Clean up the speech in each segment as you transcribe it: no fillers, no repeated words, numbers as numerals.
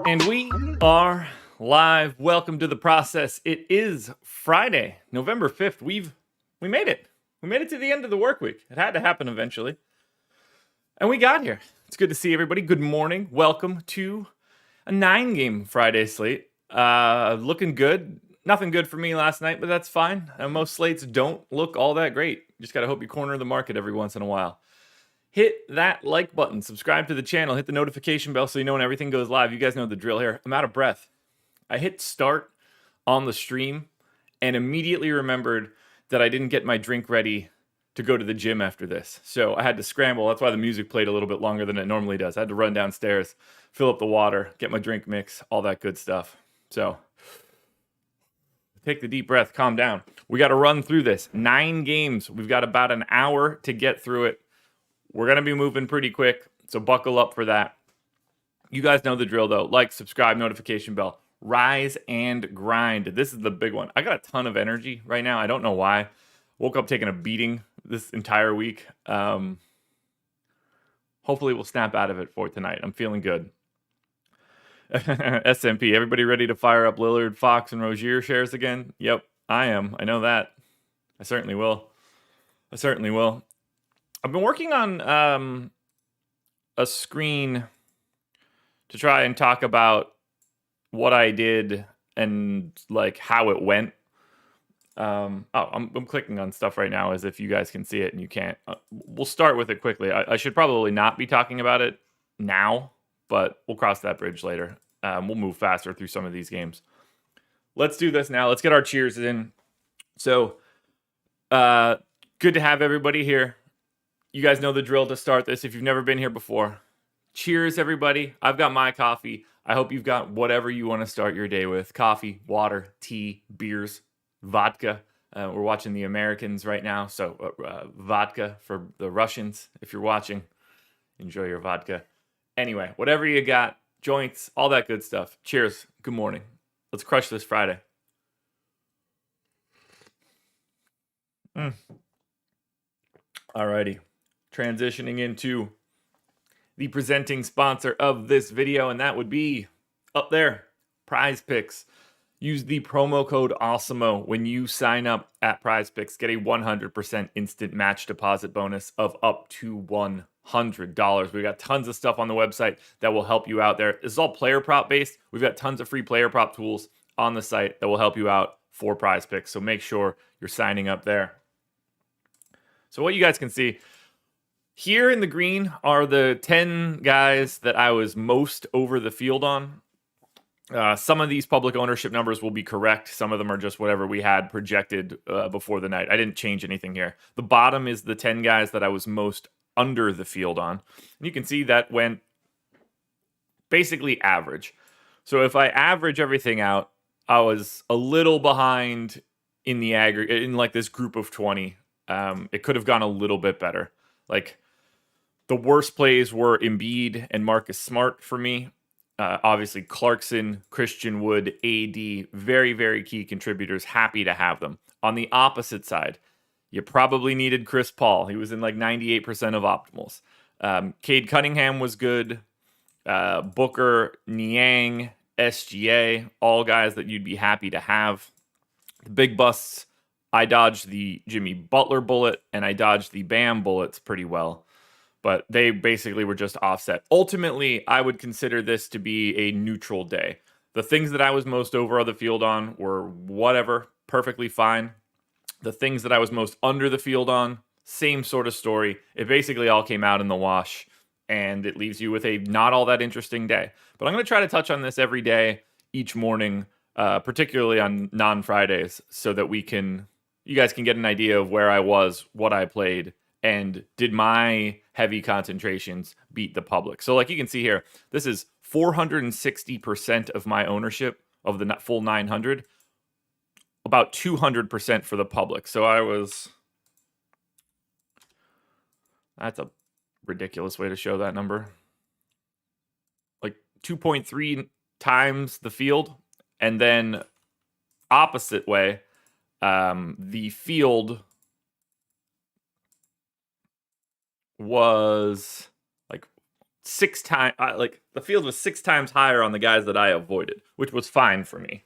And we are live. Welcome to the process. It is Friday, November 5th. We made it. We made it to the end of the work week. It had to happen eventually. And we got here. It's good to see everybody. Good morning. Welcome to a 9-game Friday slate. Looking good. Nothing good for me last night, but that's fine. Most slates don't look all that great. You just got to hope you corner the market every once in a while. Hit that like button, subscribe to the channel, hit the notification bell so you know when everything goes live. You guys know the drill here. I'm out of breath. I hit start on the stream and immediately remembered that I didn't get my drink ready to go to the gym after this. So I had to scramble. That's why the music played a little bit longer than it normally does. I had to run downstairs, fill up the water, get my drink mix, all that good stuff. So take the deep breath, calm down. We got to run through this. 9 games. We've got about an hour to get through it. We're going to be moving pretty quick, so buckle up for that. You guys know the drill, though. Like, subscribe, notification bell. Rise and grind. This is the big one. I got a ton of energy right now. I don't know why. Woke up taking a beating this entire week. Hopefully we'll snap out of it for tonight. I'm feeling good. SMP, everybody ready to fire up Lillard, Fox, and Rozier shares again? Yep, I am. I know that. I certainly will. I've been working on a screen to try and talk about what I did and like how it went. I'm clicking on stuff right now as if you guys can see it and you can't. We'll start with it quickly. I should probably not be talking about it now, but we'll cross that bridge later. We'll move faster through some of these games. Let's do this now. Let's get our cheers in. So, good to have everybody here. You guys know the drill to start this if you've never been here before. Cheers, everybody. I've got my coffee. I hope you've got whatever you want to start your day with. Coffee, water, tea, beers, vodka. We're watching the Americans right now, so vodka for the Russians. If you're watching, enjoy your vodka. Anyway, whatever you got, joints, all that good stuff. Cheers. Good morning. Let's crush this Friday. Alrighty. Transitioning into the presenting sponsor of this video, and that would be up there, Prize Picks. Use the promo code Awesemo when you sign up at Prize Picks. Get a 100% instant match deposit bonus of up to $100. We got tons of stuff on the website that will help you out there. This is all player prop based. We've got tons of free player prop tools on the site that will help you out for Prize Picks. So make sure you're signing up there. So what you guys can see here in the green are the 10 guys that I was most over the field on. Some of these public ownership numbers will be correct. Some of them are just whatever we had projected before the night. I didn't change anything here. The bottom is the 10 guys that I was most under the field on. And you can see that went basically average. So if I average everything out, I was a little behind in the aggregate, in like this group of 20. It could have gone a little bit better. Like, the worst plays were Embiid and Marcus Smart for me. Obviously, Clarkson, Christian Wood, AD, very, very key contributors. Happy to have them. On the opposite side, you probably needed Chris Paul. He was in like 98% of optimals. Cade Cunningham was good. Booker, Niang, SGA, all guys that you'd be happy to have. The big busts, I dodged the Jimmy Butler bullet, and I dodged the Bam bullets pretty well. But they basically were just offset. Ultimately, I would consider this to be a neutral day. The things that I was most over the field on were whatever, perfectly fine. The things that I was most under the field on, same sort of story. It basically all came out in the wash, and it leaves you with a not all that interesting day. But I'm going to try to touch on this every day, each morning, particularly on non-Fridays, so that you guys can get an idea of where I was, what I played, and did my heavy concentrations beat the public. So like you can see here, this is 460% of my ownership of the full 900, about 200% for the public. So that's a ridiculous way to show that number. Like 2.3 times the field. And then opposite way, the field was like 6 times, like the field was 6 times higher on the guys that I avoided, which was fine for me.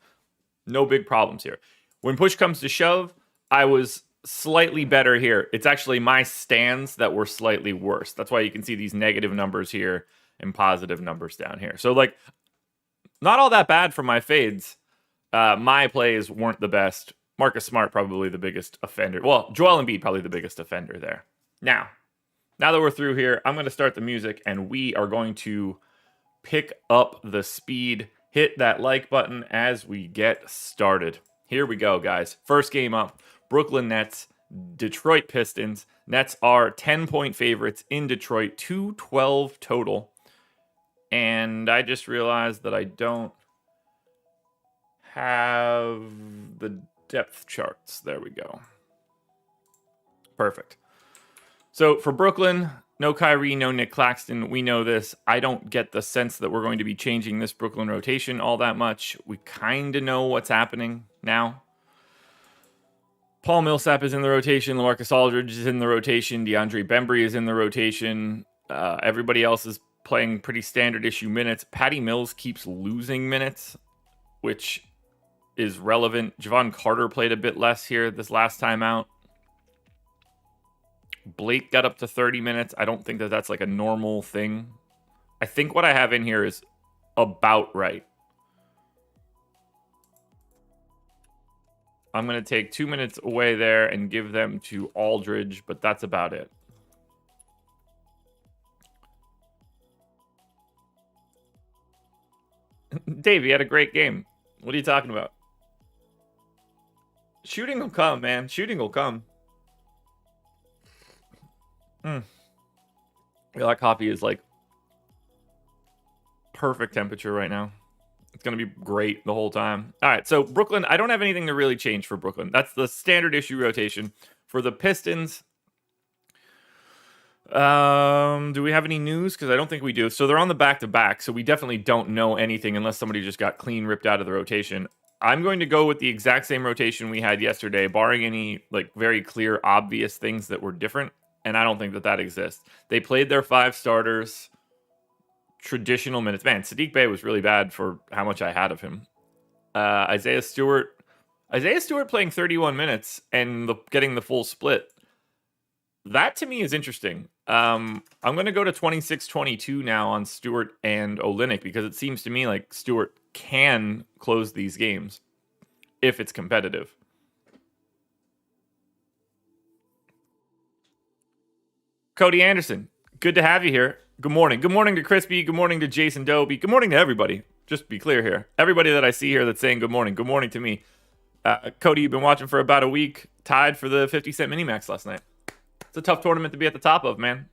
No big problems here. When push comes to shove, I was slightly better here. It's actually my stands that were slightly worse. That's why you can see these negative numbers here and positive numbers down here. So like, not all that bad for my fades. My plays weren't the best. Marcus Smart probably the biggest offender. Well, Joel Embiid probably the biggest offender there. Now that we're through here, I'm going to start the music, and we are going to pick up the speed. Hit that like button as we get started. Here we go, guys. First game up, Brooklyn Nets, Detroit Pistons. Nets are 10-point favorites in Detroit, 212 total. And I just realized that I don't have the depth charts. There we go. Perfect. So for Brooklyn, no Kyrie, no Nick Claxton. We know this. I don't get the sense that we're going to be changing this Brooklyn rotation all that much. We kind of know what's happening now. Paul Millsap is in the rotation. LaMarcus Aldridge is in the rotation. DeAndre Bembry is in the rotation. Everybody else is playing pretty standard issue minutes. Patty Mills keeps losing minutes, which is relevant. Javon Carter played a bit less here this last time out. Blake got up to 30 minutes. I don't think that that's like a normal thing. I think what I have in here is about right. I'm going to take 2 minutes away there and give them to Aldridge, but that's about it. Dave, you had a great game. What are you talking about? Shooting will come, man. Shooting will come. Yeah, that coffee is like perfect temperature right now. It's going to be great the whole time. All right, so Brooklyn, I don't have anything to really change for Brooklyn. That's the standard issue rotation. For the Pistons, do we have any news? Because I don't think we do. So they're on the back-to-back, so we definitely don't know anything unless somebody just got clean ripped out of the rotation. I'm going to go with the exact same rotation we had yesterday, barring any like very clear, obvious things that were different, and I don't think that exists. They played their 5 starters, traditional minutes. Man, Sadiq Bey was really bad for how much I had of him. Isaiah Stewart playing 31 minutes and getting the full split. That to me is interesting. I'm going to go to 26-22 now on Stewart and Olynyk because it seems to me like Stewart can close these games if it's competitive. Cody Anderson, good to have you here. Good morning. Good morning to Crispy. Good morning to Jason Doby. Good morning to everybody. Just to be clear here. Everybody that I see here that's saying good morning. Good morning to me. Cody, you've been watching for about a week. Tied for the 50-cent mini-max last night. It's a tough tournament to be at the top of, man.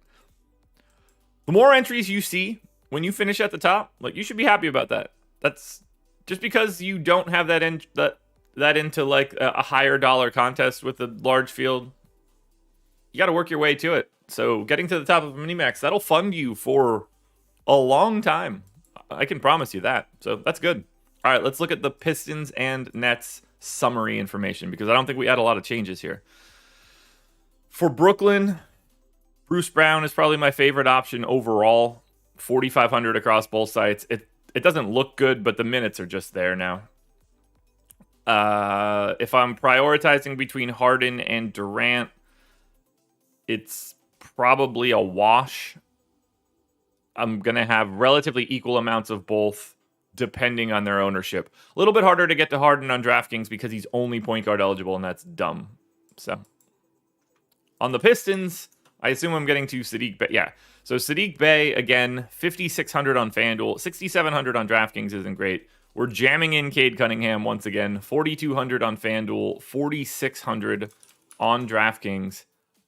The more entries you see when you finish at the top, like you should be happy about that. That's just because you don't have that into like a higher dollar contest with a large field, you got to work your way to it. So getting to the top of a mini-max, that'll fund you for a long time. I can promise you that. So that's good. All right, let's look at the Pistons and Nets summary information because I don't think we had a lot of changes here. For Brooklyn, Bruce Brown is probably my favorite option overall. 4,500 across both sites. It doesn't look good, but the minutes are just there now. If I'm prioritizing between Harden and Durant, it's probably a wash. I'm going to have relatively equal amounts of both depending on their ownership. A little bit harder to get to Harden on DraftKings because he's only point guard eligible, and that's dumb. So on the Pistons, I assume I'm getting to Sadiq Bey. Yeah. So Sadiq Bey, again, 5,600 on FanDuel. 6,700 on DraftKings isn't great. We're jamming in Cade Cunningham once again. 4,200 on FanDuel. 4,600 on DraftKings.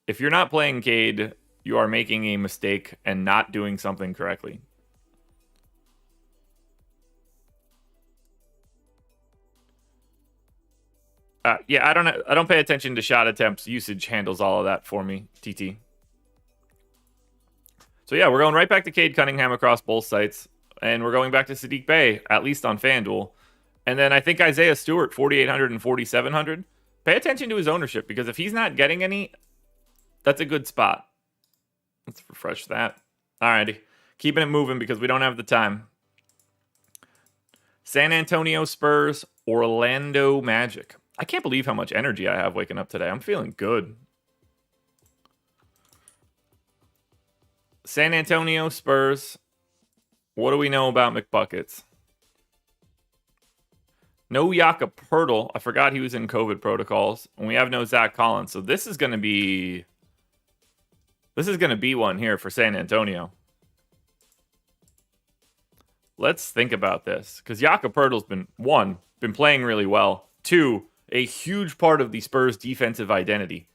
If you're not playing Cade, you are making a mistake and not doing something correctly. Yeah, I don't pay attention to shot attempts. Usage handles all of that for me, TT. So yeah, we're going right back to Cade Cunningham across both sites. And we're going back to Sadiq Bey, at least on FanDuel. And then I think Isaiah Stewart, 4,800 and 4,700. Pay attention to his ownership, because if he's not getting any, that's a good spot. Let's refresh that. Alrighty. Keeping it moving because we don't have the time. San Antonio Spurs, Orlando Magic. I can't believe how much energy I have waking up today. I'm feeling good. San Antonio Spurs. What do we know about McBuckets? No Jakob Poeltl. I forgot he was in COVID protocols. And we have no Zach Collins. So this is going to be one here for San Antonio. Let's think about this. Because Jakob Poeltl's been playing really well. 2, a huge part of the Spurs defensive identity.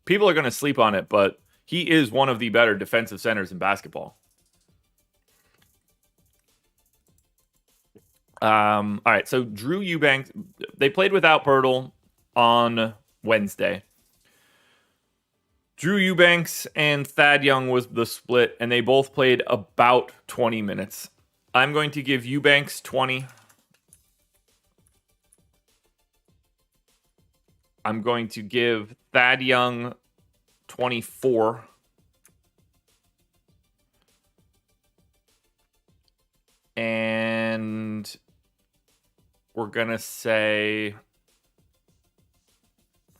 People are going to sleep on it, but he is one of the better defensive centers in basketball. All right, so Drew Eubanks, they played without Poeltl on Wednesday. Drew Eubanks and Thad Young was the split, and they both played about 20 minutes. I'm going to give Eubanks 20. I'm going to give Thad Young 24. And we're going to say,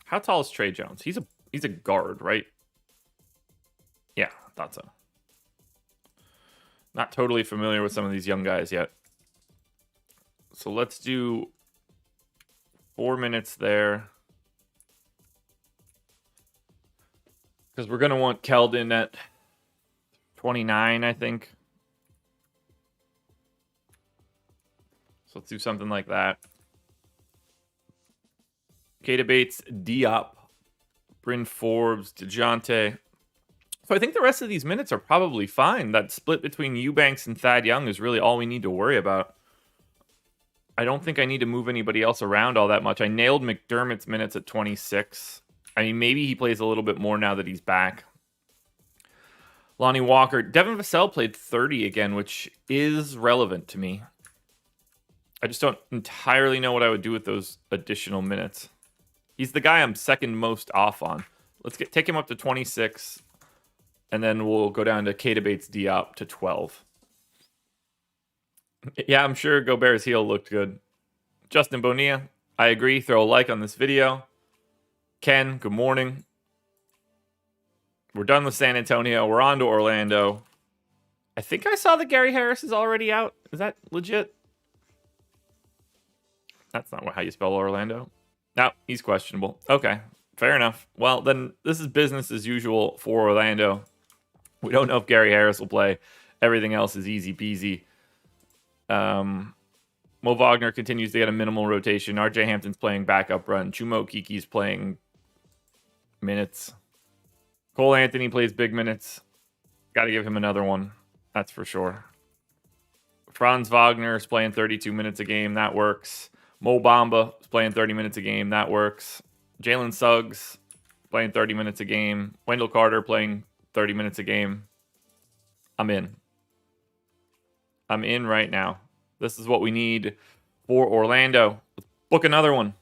how tall is Trey Jones? He's a guard, right? Yeah, I thought so. Not totally familiar with some of these young guys yet. So let's do 4 minutes there. Because we're going to want Keldon at 29, I think. So let's do something like that. Keita Bates, Diop, Bryn Forbes, DeJounte. So I think the rest of these minutes are probably fine. That split between Eubanks and Thad Young is really all we need to worry about. I don't think I need to move anybody else around all that much. I nailed McDermott's minutes at 26. I mean, maybe he plays a little bit more now that he's back. Lonnie Walker. Devin Vassell played 30 again, which is relevant to me. I just don't entirely know what I would do with those additional minutes. He's the guy I'm second most off on. Let's take him up to 26. And then we'll go down to Keita Bates Diop to 12. Yeah, I'm sure Gobert's heel looked good. Justin Bonilla, I agree. Throw a like on this video. Ken, good morning. We're done with San Antonio. We're on to Orlando. I think I saw that Gary Harris is already out. Is that legit? That's not how you spell Orlando. No, he's questionable. Okay, fair enough. Well, then this is business as usual for Orlando. We don't know if Gary Harris will play. Everything else is easy peasy. Mo Wagner continues to get a minimal rotation. RJ Hampton's playing backup run. Chumo Kiki's playing minutes. Cole Anthony plays big minutes. Got to give him another one. That's for sure. Franz Wagner is playing 32 minutes a game. That works. Mo Bamba is playing 30 minutes a game. That works. Jalen Suggs playing 30 minutes a game. Wendell Carter playing 30 minutes a game. I'm in. I'm in right now. This is what we need for Orlando. Let's book another one.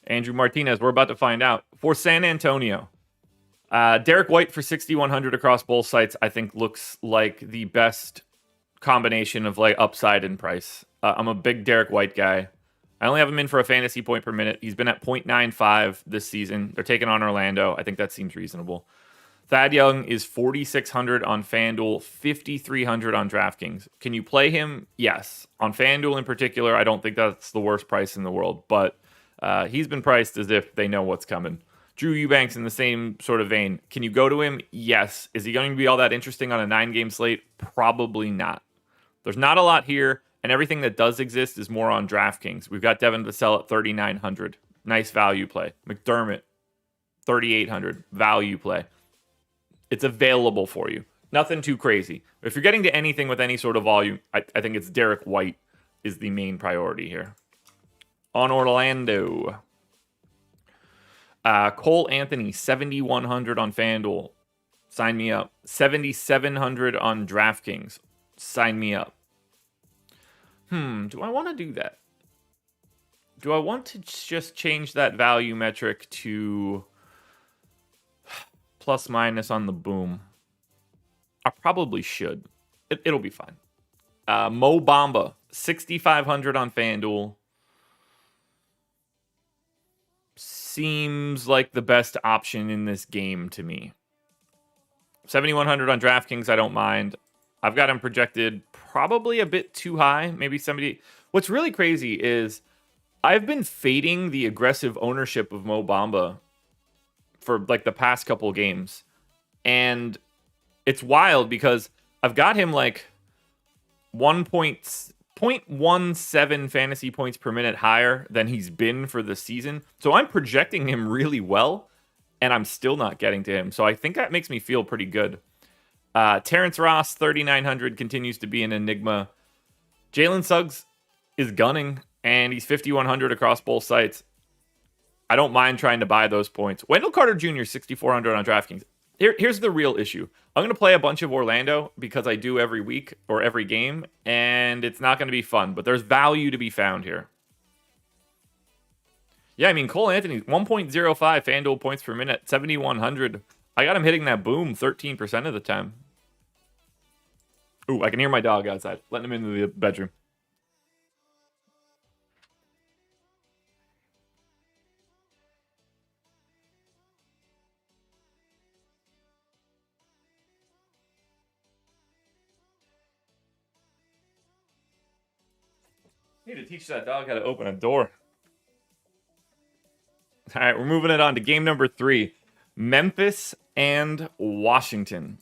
Andrew Martinez, we're about to find out. For San Antonio, Derek White for 6,100 across both sites, I think looks like the best combination of like upside and price. I'm a big Derek White guy. I only have him in for a fantasy point per minute. He's been at 0.95 this season. They're taking on Orlando. I think that seems reasonable. Thad Young is 4,600 on FanDuel, 5,300 on DraftKings. Can you play him? Yes. On FanDuel in particular, I don't think that's the worst price in the world, but he's been priced as if they know what's coming. Drew Eubanks in the same sort of vein. Can you go to him? Yes. Is he going to be all that interesting on a 9-game slate? Probably not. There's not a lot here, and everything that does exist is more on DraftKings. We've got Devin Vassell at 3,900. Nice value play. McDermott, 3,800. Value play. It's available for you. Nothing too crazy. If you're getting to anything with any sort of volume, I think it's Derek White is the main priority here. On Orlando, Cole Anthony, 7,100 on FanDuel. Sign me up. 7,700 on DraftKings. Sign me up. Do I want to do that? Do I want to just change that value metric to plus minus on the boom? I probably should. It'll be fine. Mo Bamba, 6,500 on FanDuel. Seems like the best option in this game to me. 7,100 on DraftKings, I don't mind. I've got him projected probably a bit too high, maybe 70. What's really crazy is I've been fading the aggressive ownership of Mo Bamba for like the past couple games. And it's wild because I've got him like 0.17 fantasy points per minute higher than he's been for the season. So I'm projecting him really well, and I'm still not getting to him. So I think that makes me feel pretty good. Terrence Ross, 3,900, continues to be an enigma. Jalen Suggs is gunning, and he's 5,100 across both sites. I don't mind trying to buy those points. Wendell Carter Jr., 6,400 on DraftKings. Here's the real issue. I'm going to play a bunch of Orlando because I do every week or every game, and it's not going to be fun, but there's value to be found here. Yeah, I mean, Cole Anthony, 1.05 FanDuel points per minute, 7,100. I got him hitting that boom 13% of the time. Ooh, I can hear my dog outside, letting him into the bedroom. Need to teach that dog how to open a door. All right, we're moving it on to game number 3. Memphis and Washington.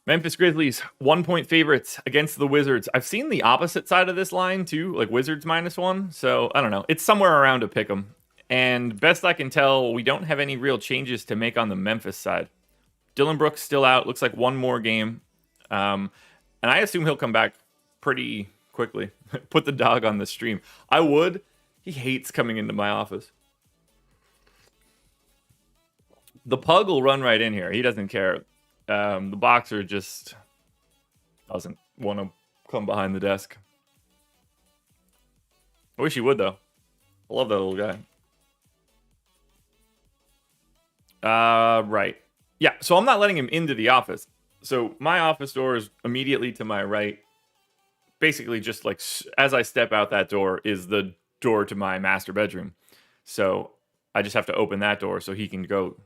Memphis Grizzlies, 1-point favorites against the Wizards. I've seen the opposite side of this line too, like Wizards -1. So I don't know. It's somewhere around a pick 'em. And best I can tell, we don't have any real changes to make on the Memphis side. Dylan Brooks still out. Looks like one more game. And I assume he'll come back pretty quickly. Put the dog on the stream. I would. He hates coming into my office. The pug will run right in here. He doesn't care. The boxer just doesn't want to come behind the desk. I wish he would, though. I love that little guy. Right. Yeah, so I'm not letting him into the office. So my office door is immediately to my right. Basically, just like as I step out that door is the door to my master bedroom. So I just have to open that door so he can go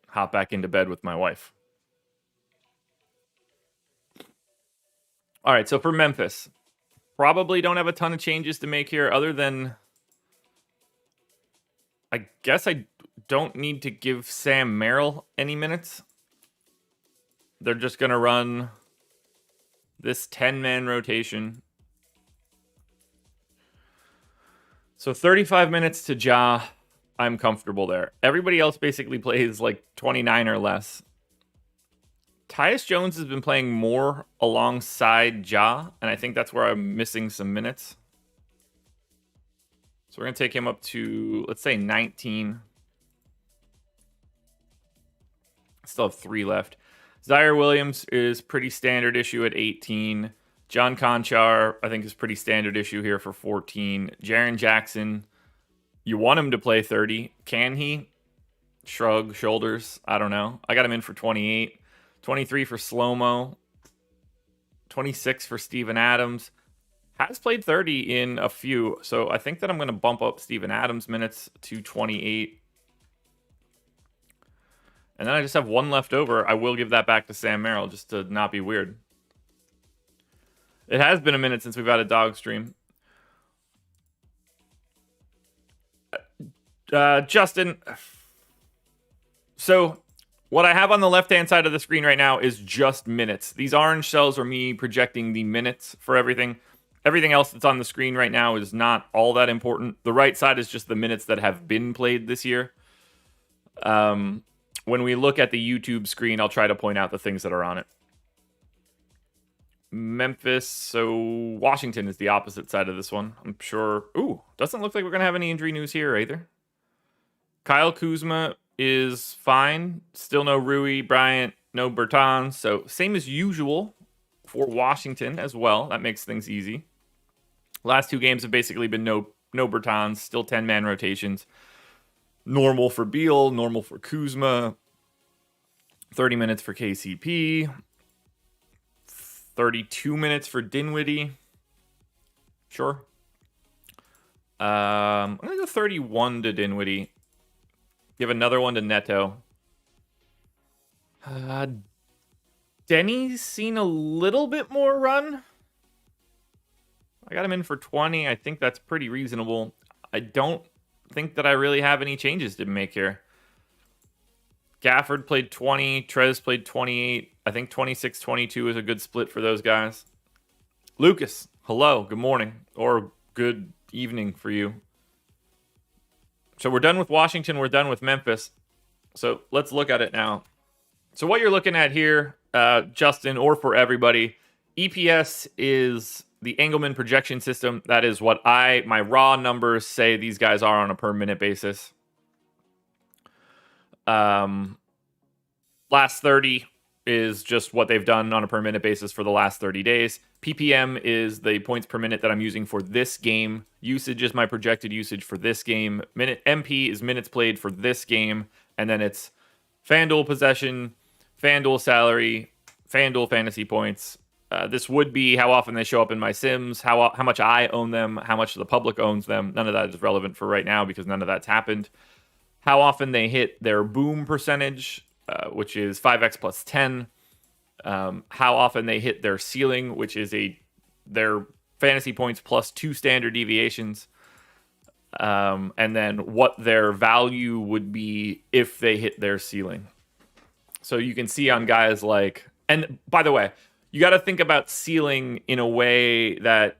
hop back into bed with my wife. All right, so for Memphis, probably don't have a ton of changes to make here other than I guess I don't need to give Sam Merrill any minutes. They're just going to run this 10-man rotation. So 35 minutes to Ja. I'm comfortable there. Everybody else basically plays like 29 or less. Tyus Jones has been playing more alongside Ja, and I think that's where I'm missing some minutes. So we're going to take him up to, let's say, 19. Still have 3 left. Zaire Williams is pretty standard issue at 18. John Conchar, I think, is pretty standard issue here for 14. Jaren Jackson, you want him to play 30. Can he? Shrug, shoulders. I don't know. I got him in for 28. 23 for Slow-Mo. 26 for Steven Adams. Has played 30 in a few, so I think that I'm going to bump up Steven Adams' minutes to 28. And then I just have 1 left over. I will give that back to Sam Merrill just to not be weird. It has been a minute since we've had a dog stream. Justin. So what I have on the left-hand side of the screen right now is just minutes. These orange cells are me projecting the minutes for everything. Everything else that's on the screen right now is not all that important. The right side is just the minutes that have been played this year. When we look at the YouTube screen, I'll try to point out the things that are on it. Memphis, so Washington is the opposite side of this one. I'm sure. Ooh, doesn't look like we're going to have any injury news here either. Kyle Kuzma is fine. Still no Rui, Bryant, no Bertans. So same as usual for Washington as well. That makes things easy. Last 2 games have basically been no Bertans, still 10-man rotations. Normal for Beal, normal for Kuzma. 30 minutes for KCP. 32 minutes for Dinwiddie. Sure. I'm going to go 31 to Dinwiddie. Give another one to Neto. Denny's seen a little bit more run. I got him in for 20. I think that's pretty reasonable. I don't think that I really have any changes to make here. Gafford played 20. Trez played 28. I think 26-22 is a good split for those guys. Lucas, hello. Good morning. Or good evening for you. So we're done with Washington. We're done with Memphis. So let's look at it now. So what you're looking at here, Justin, or for everybody, EPS is the Engleman projection system. That is what my raw numbers say these guys are on a per minute basis. Last 30 is just what they've done on a per minute basis for the last 30 days. PPM is the points per minute that I'm using for this game. Usage is my projected usage for this game. MP is minutes played for this game. And then it's FanDuel possession, FanDuel salary, FanDuel fantasy points. This would be how often they show up in my sims, how much I own them, how much the public owns them. None of that is relevant for right now because none of that's happened. How often they hit their boom percentage, which is 5x plus 10. How often they hit their ceiling, which is their fantasy points plus 2 standard deviations. And then what their value would be if they hit their ceiling. So you can see on guys like, and by the way, you got to think about ceiling in a way that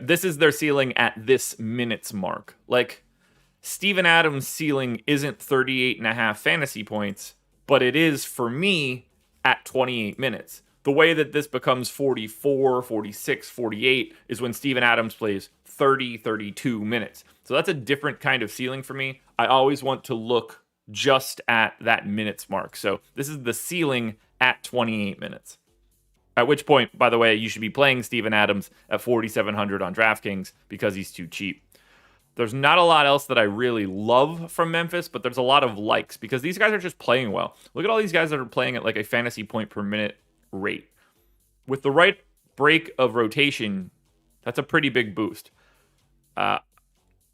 this is their ceiling at this minutes mark. Like Steven Adams' ceiling isn't 38.5 fantasy points, but it is for me at 28 minutes. The way that this becomes 44, 46, 48 is when Steven Adams plays 30, 32 minutes. So that's a different kind of ceiling for me. I always want to look just at that minutes mark. So this is the ceiling at 28 minutes. At which point, by the way, you should be playing Steven Adams at 4,700 on DraftKings because he's too cheap. There's not a lot else that I really love from Memphis, but there's a lot of likes because these guys are just playing well. Look at all these guys that are playing at like a fantasy point per minute rate. With the right break of rotation, that's a pretty big boost.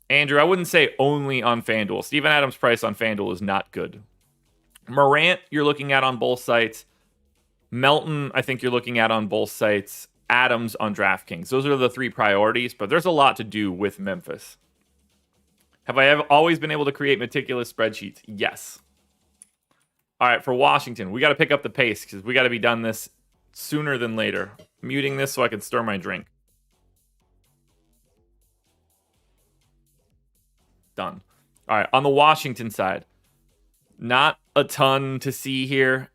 Andrew, I wouldn't say only on FanDuel. Steven Adams' price on FanDuel is not good. Morant, you're looking at on both sites. Melton, I think you're looking at on both sites. Adams on DraftKings. Those are the 3 priorities, but there's a lot to do with Memphis. Have I always been able to create meticulous spreadsheets? Yes. All right, for Washington, we got to pick up the pace because we got to be done this sooner than later. I'm muting this so I can stir my drink. Done. All right, on the Washington side, not a ton to see here.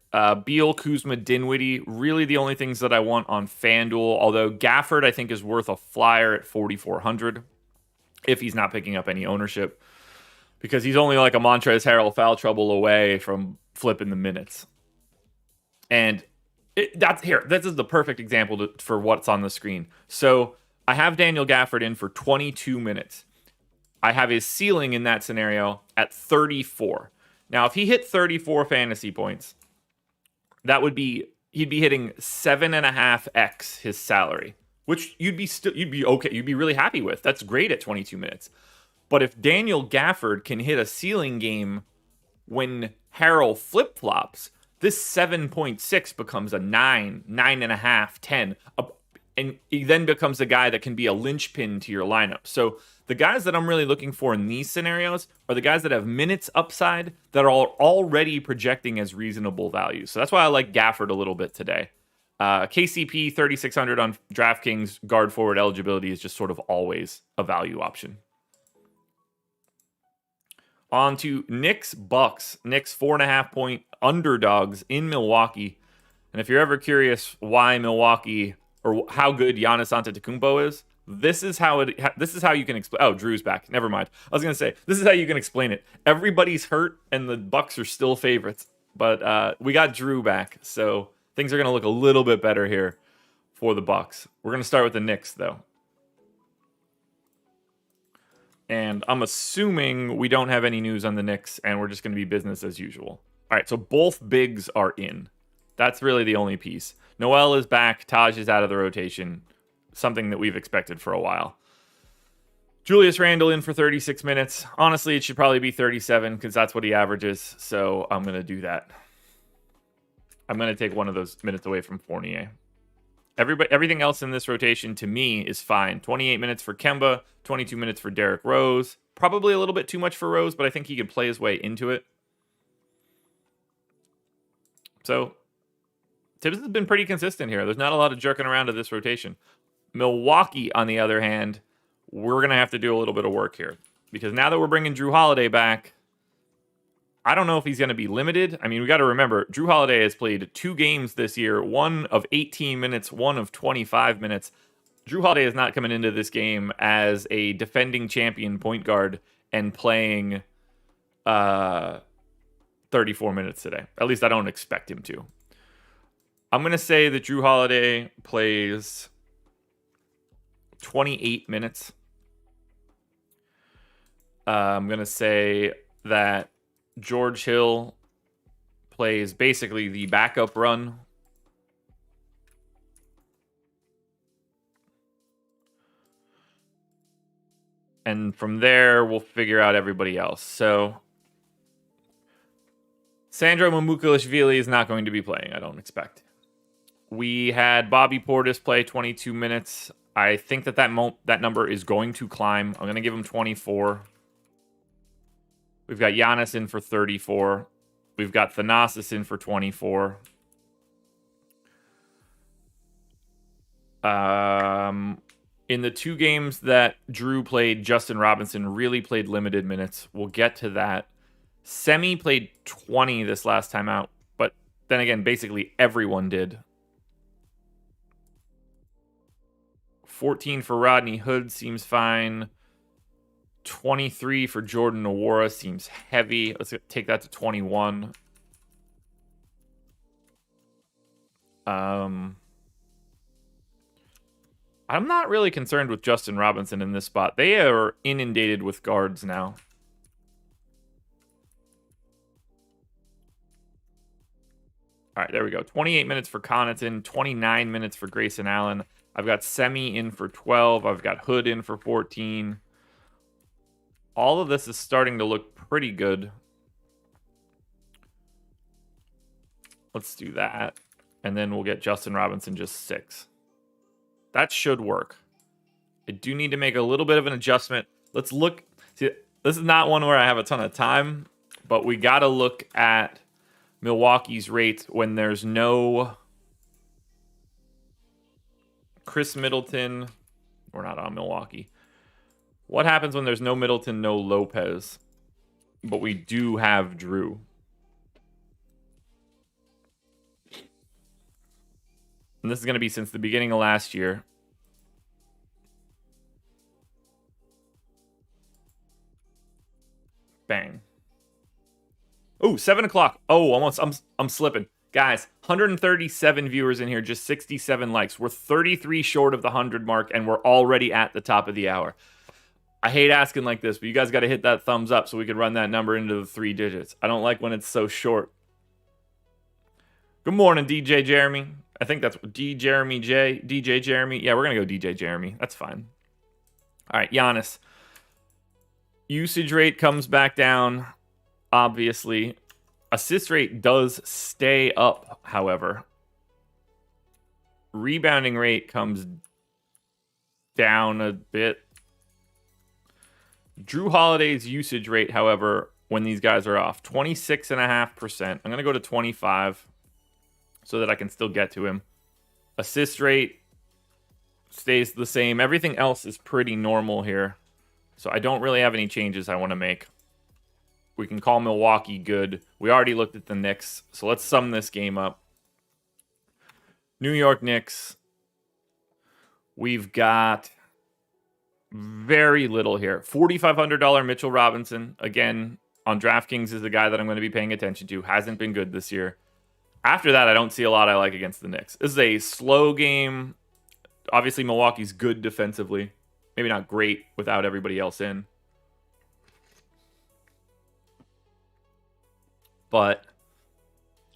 Beal, Kuzma, Dinwiddie, really the only things that I want on FanDuel. Although Gafford, I think, is worth a flyer at 4,400 if he's not picking up any ownership, because he's only like a Montrezl Harrell foul trouble away from flipping the minutes. And this is the perfect example for what's on the screen. So I have Daniel Gafford in for 22 minutes. I have his ceiling in that scenario at 34. Now, if he hit 34 fantasy points, he'd be hitting 7.5x his salary, which you'd be okay. You'd be really happy with. That's great at 22 minutes. But if Daniel Gafford can hit a ceiling game when Harrell flip-flops, this 7.6 becomes a 9, 9.5, 10. And he then becomes a guy that can be a linchpin to your lineup. So the guys that I'm really looking for in these scenarios are the guys that have minutes upside that are already projecting as reasonable value. So that's why I like Gafford a little bit today. KCP 3,600 on DraftKings guard forward eligibility is just sort of always a value option. On to Knicks Bucks. Knicks 4.5 point underdogs in Milwaukee. And if you're ever curious why Milwaukee or how good Giannis Antetokounmpo is, this is how you can explain. Oh, Drew's back. Never mind. I was gonna say this is how you can explain it. Everybody's hurt, and the Bucks are still favorites. But we got Drew back, so things are gonna look a little bit better here for the Bucks. We're gonna start with the Knicks, though. And I'm assuming we don't have any news on the Knicks, and we're just going to be business as usual. All right, so both bigs are in. That's really the only piece. Noel is back. Taj is out of the rotation. Something that we've expected for a while. Julius Randle in for 36 minutes. Honestly, it should probably be 37 because that's what he averages. So I'm going to do that. I'm going to take one of those minutes away from Fournier. Everything else in this rotation, to me, is fine. 28 minutes for Kemba, 22 minutes for Derrick Rose. Probably a little bit too much for Rose, but I think he can play his way into it. So, Tibbs has been pretty consistent here. There's not a lot of jerking around to this rotation. Milwaukee, on the other hand, we're going to have to do a little bit of work here. Because now that we're bringing Drew Holiday back, I don't know if he's going to be limited. I mean, we got to remember, Drew Holiday has played 2 games this year, one of 18 minutes, one of 25 minutes. Drew Holiday is not coming into this game as a defending champion point guard and playing 34 minutes today. At least I don't expect him to. I'm going to say that Drew Holiday plays 28 minutes. I'm going to say that George Hill plays basically the backup run. And from there, we'll figure out everybody else. So, Sandro Mamukelashvili is not going to be playing, I don't expect. We had Bobby Portis play 22 minutes. I think that number is going to climb. I'm going to give him 24. We've got Giannis in for 34. We've got Thanasis in for 24. In the 2 games that Drew played, Justin Robinson really played limited minutes. We'll get to that. Semi played 20 this last time out, but then again, basically everyone did. 14 for Rodney Hood seems fine. 23 for Jordan Nwora seems heavy. Let's take that to 21. I'm not really concerned with Justin Robinson in this spot. They are inundated with guards now. All right, there we go. 28 minutes for Connaughton, 29 minutes for Grayson Allen. I've got Semi in for 12. I've got Hood in for 14. All of this is starting to look pretty good. Let's do that. And then we'll get Justin Robinson just 6. That should work. I do need to make a little bit of an adjustment. Let's look. See, this is not one where I have a ton of time, but we got to look at Milwaukee's rates when there's no Chris Middleton. We're not on Milwaukee. What happens when there's no Middleton, no Lopez, but we do have Drew? and this is going to be since the beginning of last year. Bang. Oh, 7 o'clock. Oh, almost. I'm slipping. Guys, 137 viewers in here, just 67 likes. We're 33 short of the 100 mark, and we're already at the top of the hour. I hate asking like this, but you guys got to hit that thumbs up so we can run that number into the 3 digits. I don't like when it's so short. Good morning, DJ Jeremy. I think that's DJ Jeremy. Yeah, we're going to go DJ Jeremy. That's fine. All right, Giannis. Usage rate comes back down, obviously. Assist rate does stay up, however. Rebounding rate comes down a bit. Drew Holiday's usage rate, however, when these guys are off, 26.5%. I'm going to go to 25 so that I can still get to him. Assist rate stays the same. Everything else is pretty normal here. So I don't really have any changes I want to make. We can call Milwaukee good. We already looked at the Knicks, so let's sum this game up. New York Knicks. We've got very little here. $4,500 Mitchell Robinson. Again, on DraftKings is the guy that I'm going to be paying attention to. Hasn't been good this year. After that, I don't see a lot I like against the Knicks. This is a slow game. Obviously, Milwaukee's good defensively. Maybe not great without everybody else in. But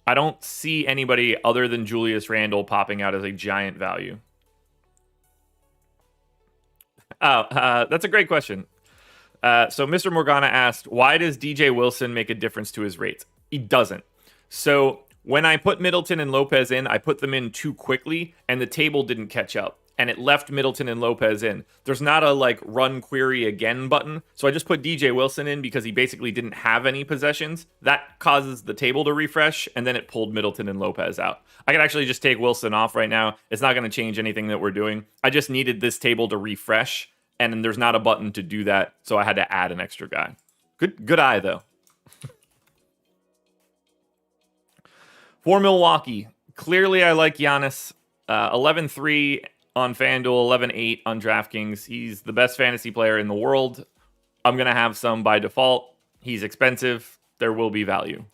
I don't see anybody other than Julius Randle popping out as a giant value. That's a great question. So Mr. Morgana asked, why does DJ Wilson make a difference to his rates? He doesn't. So when I put Middleton and Lopez in, I put them in too quickly, and the table didn't catch up. And it left Middleton and Lopez in. There's not a run query again button. So I just put DJ Wilson in because he basically didn't have any possessions. That causes the table to refresh, and then it pulled Middleton and Lopez out. I could actually just take Wilson off right now. It's not going to change anything that we're doing. I just needed this table to refresh, and there's not a button to do that. So I had to add an extra guy. Good eye, though. For Milwaukee, clearly I like Giannis. 11-3 on FanDuel, 11-8 on DraftKings. He's the best fantasy player in the world. I'm going to have some by default. He's expensive. There will be value.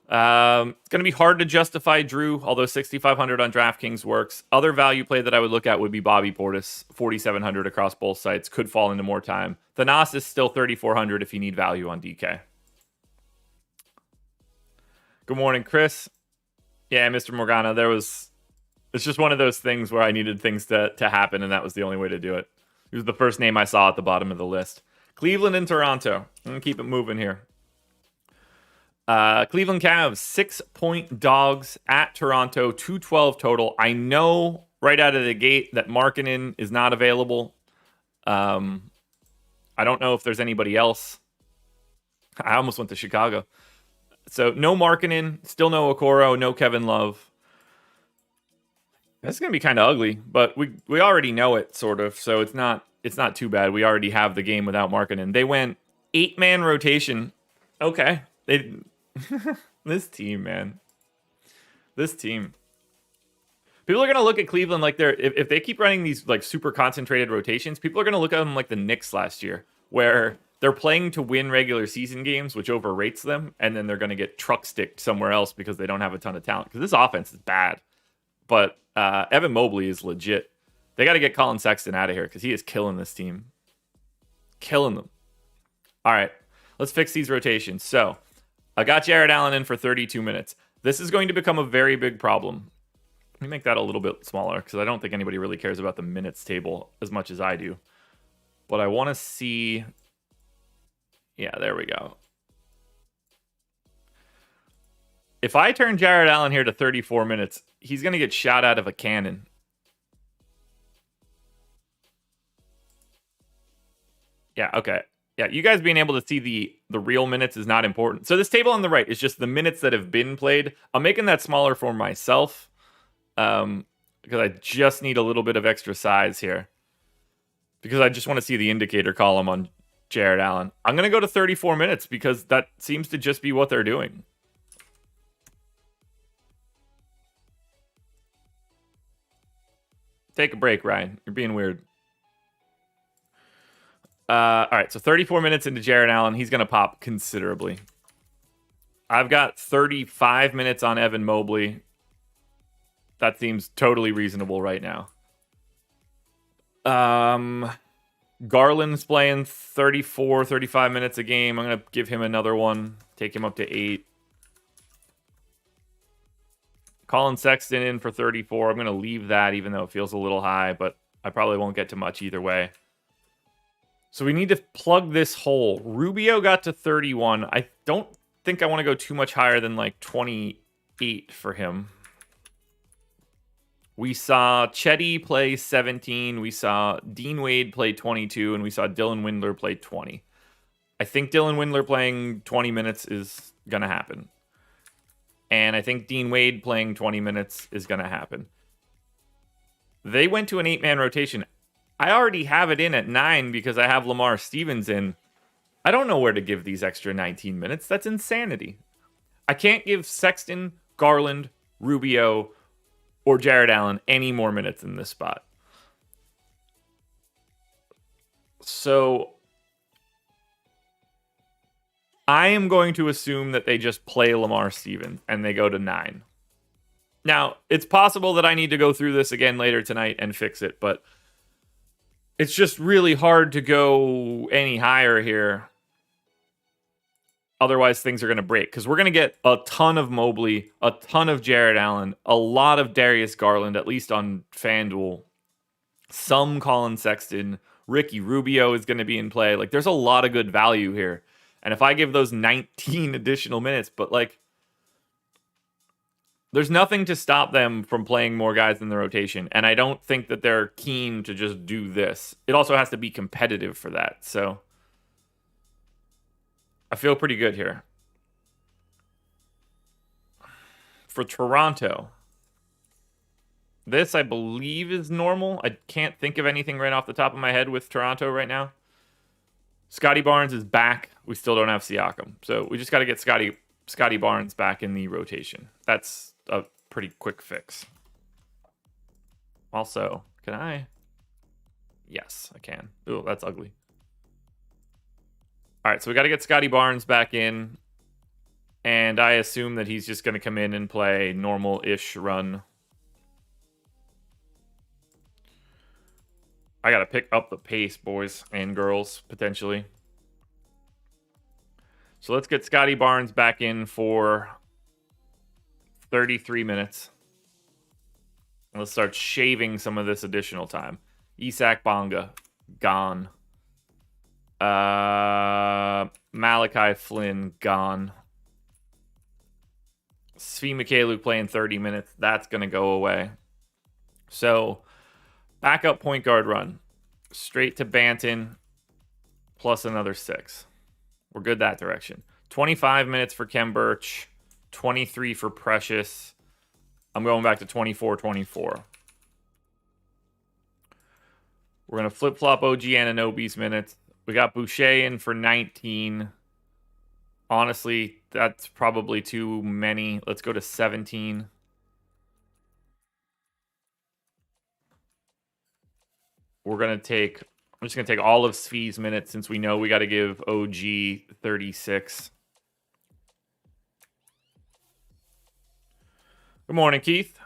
It's going to be hard to justify Drew, although 6,500 on DraftKings works. Other value play that I would look at would be Bobby Portis, 4,700 across both sites. Could fall into more time. Thanas is still 3,400 if you need value on DK. Good morning, Chris. Yeah, Mr. Morgana, it's just one of those things where I needed things to happen, and that was the only way to do it. He was the first name I saw at the bottom of the list. Cleveland and Toronto. I'm going to keep it moving here. Cleveland Cavs, 6-point dogs at Toronto, 212 total. I know right out of the gate that Markkanen is not available. I don't know if there's anybody else. I almost went to Chicago. So no Markkanen, still no Okoro, no Kevin Love. That's going to be kind of ugly, but we already know it, sort of, so it's not too bad. We already have the game without Markkanen. They went 8-man rotation. Okay. This team, man. This team. People are going to look at Cleveland like if they keep running these super concentrated rotations, people are going to look at them like the Knicks last year, where they're playing to win regular season games, which overrates them, and then they're going to get truck sticked somewhere else because they don't have a ton of talent. Because this offense is bad. But Evan Mobley is legit. They got to get Colin Sexton out of here because he is killing this team. Killing them. All right, let's fix these rotations. So I got Jared Allen in for 32 minutes. This is going to become a very big problem. Let me make that a little bit smaller because I don't think anybody really cares about the minutes table as much as I do. But I want to see... Yeah, there we go. If I turn Jared Allen here to 34 minutes, he's going to get shot out of a cannon. Yeah, okay. Yeah, you guys being able to see the real minutes is not important. So this table on the right is just the minutes that have been played. I'm making that smaller for myself because I just need a little bit of extra size here. Because I just want to see the indicator column on Jared Allen. I'm going to go to 34 minutes because that seems to just be what they're doing. Take a break, Ryan. You're being weird. All right, so 34 minutes into Jared Allen. He's going to pop considerably. I've got 35 minutes on Evan Mobley. That seems totally reasonable right now. Garland's playing 34, 35 minutes a game. I'm going to give him another one. Take him up to 8. Colin Sexton in for 34. I'm going to leave that even though it feels a little high, but I probably won't get to much either way. So we need to plug this hole. Rubio got to 31. I don't think I want to go too much higher than like 28 for him. We saw Chetty play 17. We saw Dean Wade play 22. And we saw Dylan Windler play 20. I think Dylan Windler playing 20 minutes is going to happen. And I think Dean Wade playing 20 minutes is going to happen. They went to an 8-man rotation. I already have it in at 9 because I have Lamar Stevens in. I don't know where to give these extra 19 minutes. That's insanity. I can't give Sexton, Garland, Rubio, or Jared Allen any more minutes in this spot. So I am going to assume that they just play Lamar Stevens and they go to 9. Now, it's possible that I need to go through this again later tonight and fix it, but it's just really hard to go any higher here. Otherwise, things are going to break. Because we're going to get a ton of Mobley, a ton of Jared Allen, a lot of Darius Garland, at least on FanDuel. Some Colin Sexton. Ricky Rubio is going to be in play. Like, there's a lot of good value here. And if I give those 19 additional minutes, but like, there's nothing to stop them from playing more guys in the rotation. And I don't think that they're keen to just do this. It also has to be competitive for that. So I feel pretty good here. For Toronto, this I believe is normal. I can't think of anything right off the top of my head with Toronto right now. Scotty Barnes is back. We still don't have Siakam. So we just got to get Scotty Barnes back in the rotation. That's a pretty quick fix. Also, can I? Yes, I can. Ooh, that's ugly. All right, so we got to get Scotty Barnes back in. And I assume that he's just going to come in and play normal-ish run. I got to pick up the pace, boys and girls, potentially. So let's get Scotty Barnes back in for 33 minutes. And let's start shaving some of this additional time. Isak Bonga, gone. Malachi Flynn, gone. Svi Mikhailiuk playing 30 minutes. That's going to go away. So, backup point guard run. Straight to Banton, plus another 6. We're good that direction. 25 minutes for Kem Birch. 23 for Precious. I'm going back to 24-24. We're going to flip-flop OG Anunoby's minutes. We got Boucher in for 19. Honestly, that's probably too many. Let's go to 17. I'm just going to take all of Svi's minutes since we know we got to give OG 36. Good morning, Keith.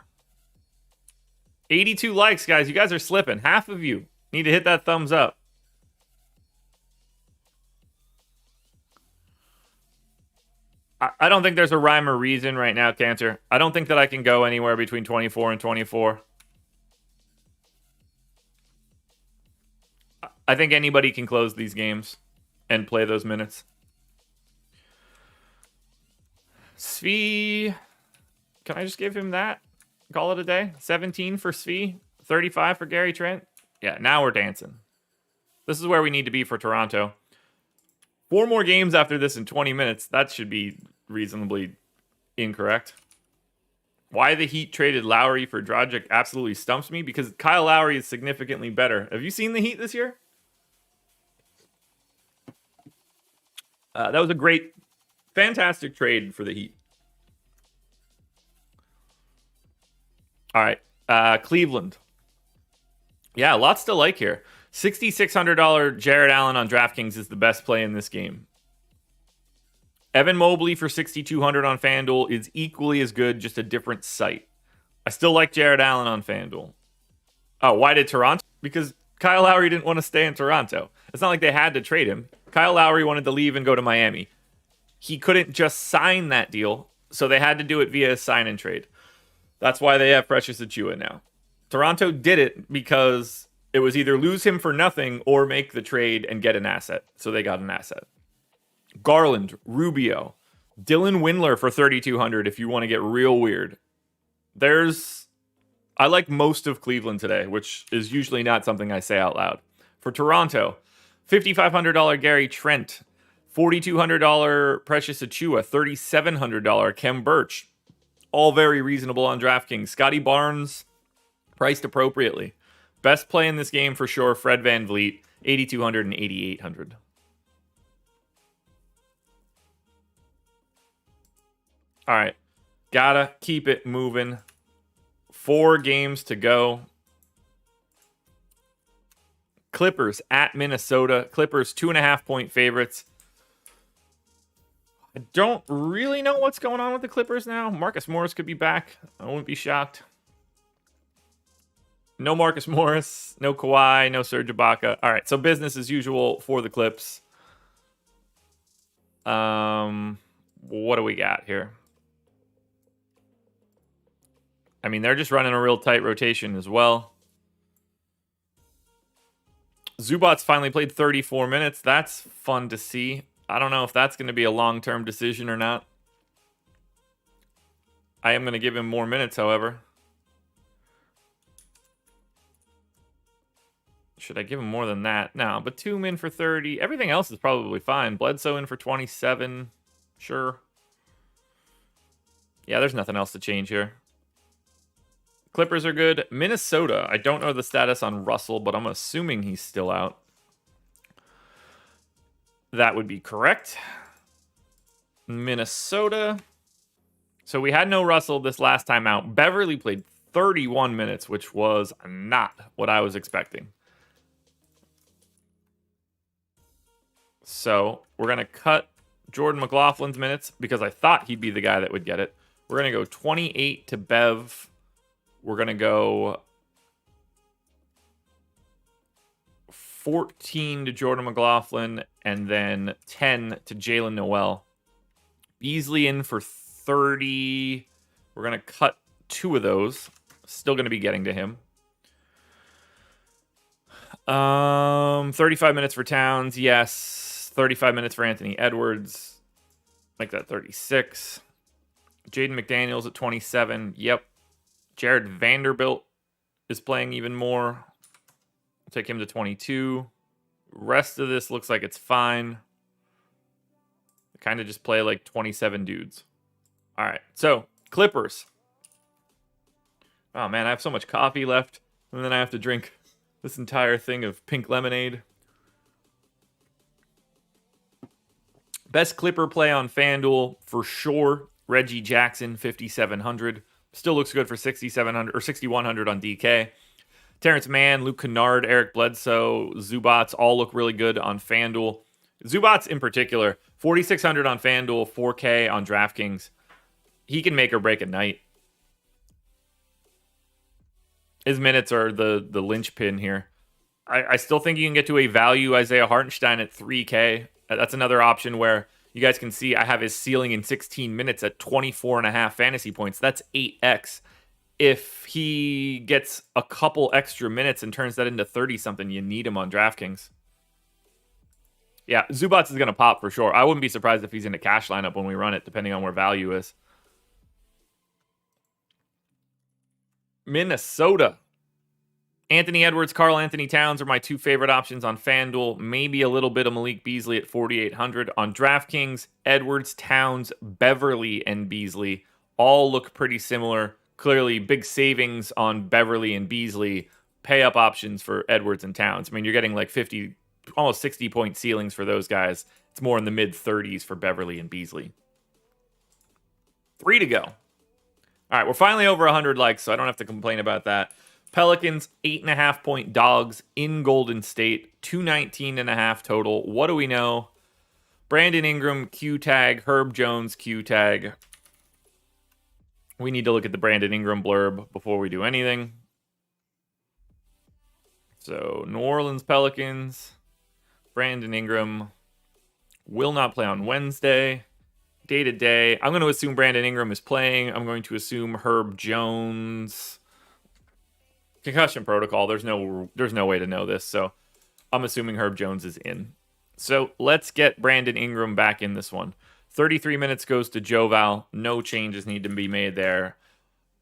82 likes, guys. You guys are slipping. Half of you need to hit that thumbs up. I don't think there's a rhyme or reason right now, Cantor. I don't think that I can go anywhere between 24 and 24. I think anybody can close these games and play those minutes. Svi, can I just give him that? Call it a day? 17 for Svi, 35 for Gary Trent. Yeah, now we're dancing. This is where we need to be for Toronto. 4 more games after this in 20 minutes. That should be reasonably incorrect. Why the Heat traded Lowry for Dragic absolutely stumps me, because Kyle Lowry is significantly better. Have you seen the Heat this year? That was a great, fantastic trade for the Heat. All right, Cleveland. Yeah, lots to like here. $6,600 Jared Allen on DraftKings is the best play in this game. Evan Mobley for $6,200 on FanDuel is equally as good, just a different site. I still like Jared Allen on FanDuel. Oh, why did Toronto? Because Kyle Lowry didn't want to stay in Toronto. It's not like they had to trade him. Kyle Lowry wanted to leave and go to Miami. He couldn't just sign that deal, so they had to do it via a sign and trade. That's why they have Precious Achiuwa now. Toronto did it because it was either lose him for nothing or make the trade and get an asset. So they got an asset. Garland, Rubio, Dylan Windler for $3,200 if you want to get real weird. I like most of Cleveland today, which is usually not something I say out loud. For Toronto, $5,500 Gary Trent, $4,200 Precious Achiuwa, $3,700 Kem Birch. All very reasonable on DraftKings. Scotty Barnes, priced appropriately. Best play in this game for sure, Fred VanVleet, $8,200 and $8,800. All right, gotta keep it moving. 4 games to go. Clippers at Minnesota. Clippers 2.5-point favorites. I don't really know what's going on with the Clippers now. Marcus Morris could be back. I wouldn't be shocked. No Marcus Morris, no Kawhi, no Serge Ibaka. All right, so business as usual for the Clips. What do we got here? I mean, they're just running a real tight rotation as well. Zubac's finally played 34 minutes. That's fun to see. I don't know if that's going to be a long-term decision or not. I am going to give him more minutes, however. Should I give him more than that? No, Batum in for 30. Everything else is probably fine. Bledsoe in for 27. Sure. Yeah, there's nothing else to change here. Clippers are good. Minnesota. I don't know the status on Russell, but I'm assuming he's still out. That would be correct. Minnesota. So we had no Russell this last time out. Beverly played 31 minutes, which was not what I was expecting. So we're going to cut Jordan McLaughlin's minutes because I thought he'd be the guy that would get it. We're going to go 28 to Bev. We're going to go 14 to Jordan McLaughlin and then 10 to Jalen Noel. Beasley in for 30. We're going to cut 2 of those. Still going to be getting to him. 35 minutes for Towns. Yes. 35 minutes for Anthony Edwards. Make that 36. Jaden McDaniels at 27. Yep. Jared Vanderbilt is playing even more. I'll take him to 22. Rest of this looks like it's fine. Kind of just play like 27 dudes. All right. So, Clippers. Oh, man, I have so much coffee left. And then I have to drink this entire thing of pink lemonade. Best Clipper play on FanDuel for sure. Reggie Jackson, 5,700. Still looks good for 6,700 or 6,100 on DK. Terrence Mann, Luke Kennard, Eric Bledsoe, Zubats all look really good on FanDuel. Zubats in particular, 4,600 on FanDuel, 4K on DraftKings. He can make or break a night. His minutes are the linchpin here. I still think you can get to a value Isaiah Hartenstein at 3K. That's another option where you guys can see I have his ceiling in 16 minutes at 24.5 fantasy points. That's 8x. If he gets a couple extra minutes and turns that into 30-something, you need him on DraftKings. Yeah, Zubats is going to pop for sure. I wouldn't be surprised if he's in a cash lineup when we run it, depending on where value is. Minnesota. Anthony Edwards, Karl Anthony Towns are my 2 favorite options on FanDuel. Maybe a little bit of Malik Beasley at 4,800. On DraftKings, Edwards, Towns, Beverly, and Beasley all look pretty similar. Clearly, big savings on Beverly and Beasley. Pay up options for Edwards and Towns. I mean, you're getting like 50, almost 60-point ceilings for those guys. It's more in the mid-30s for Beverly and Beasley. 3 to go. All right, we're finally over 100 likes, so I don't have to complain about that. Pelicans, 8.5-point dogs in Golden State, 219.5 total. What do we know? Brandon Ingram, Q tag. Herb Jones, Q tag. We need to look at the Brandon Ingram blurb before we do anything. So, New Orleans Pelicans, Brandon Ingram will not play on Wednesday. Day to day, I'm going to assume Brandon Ingram is playing. I'm going to assume Herb Jones. Concussion protocol. There's no way to know this, so I'm assuming Herb Jones is in. So let's get Brandon Ingram back in this one. 33 minutes goes to Joval. No changes need to be made there.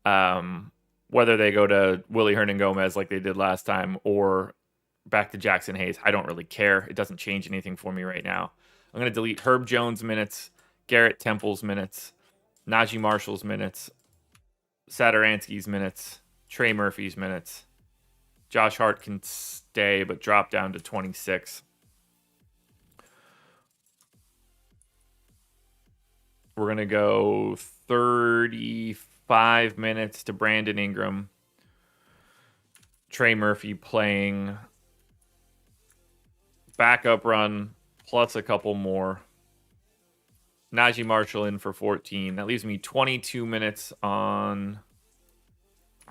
Whether they go to Willie Hernan-Gomez like they did last time or back to Jackson Hayes, I don't really care. It doesn't change anything for me right now. I'm going to delete Herb Jones minutes, Garrett Temple's minutes, Najee Marshall's minutes, Satoransky's minutes, Trey Murphy's minutes. Josh Hart can stay, but drop down to 26. We're going to go 35 minutes to Brandon Ingram. Trey Murphy playing backup run plus a couple more. Najee Marshall in for 14. That leaves me 22 minutes on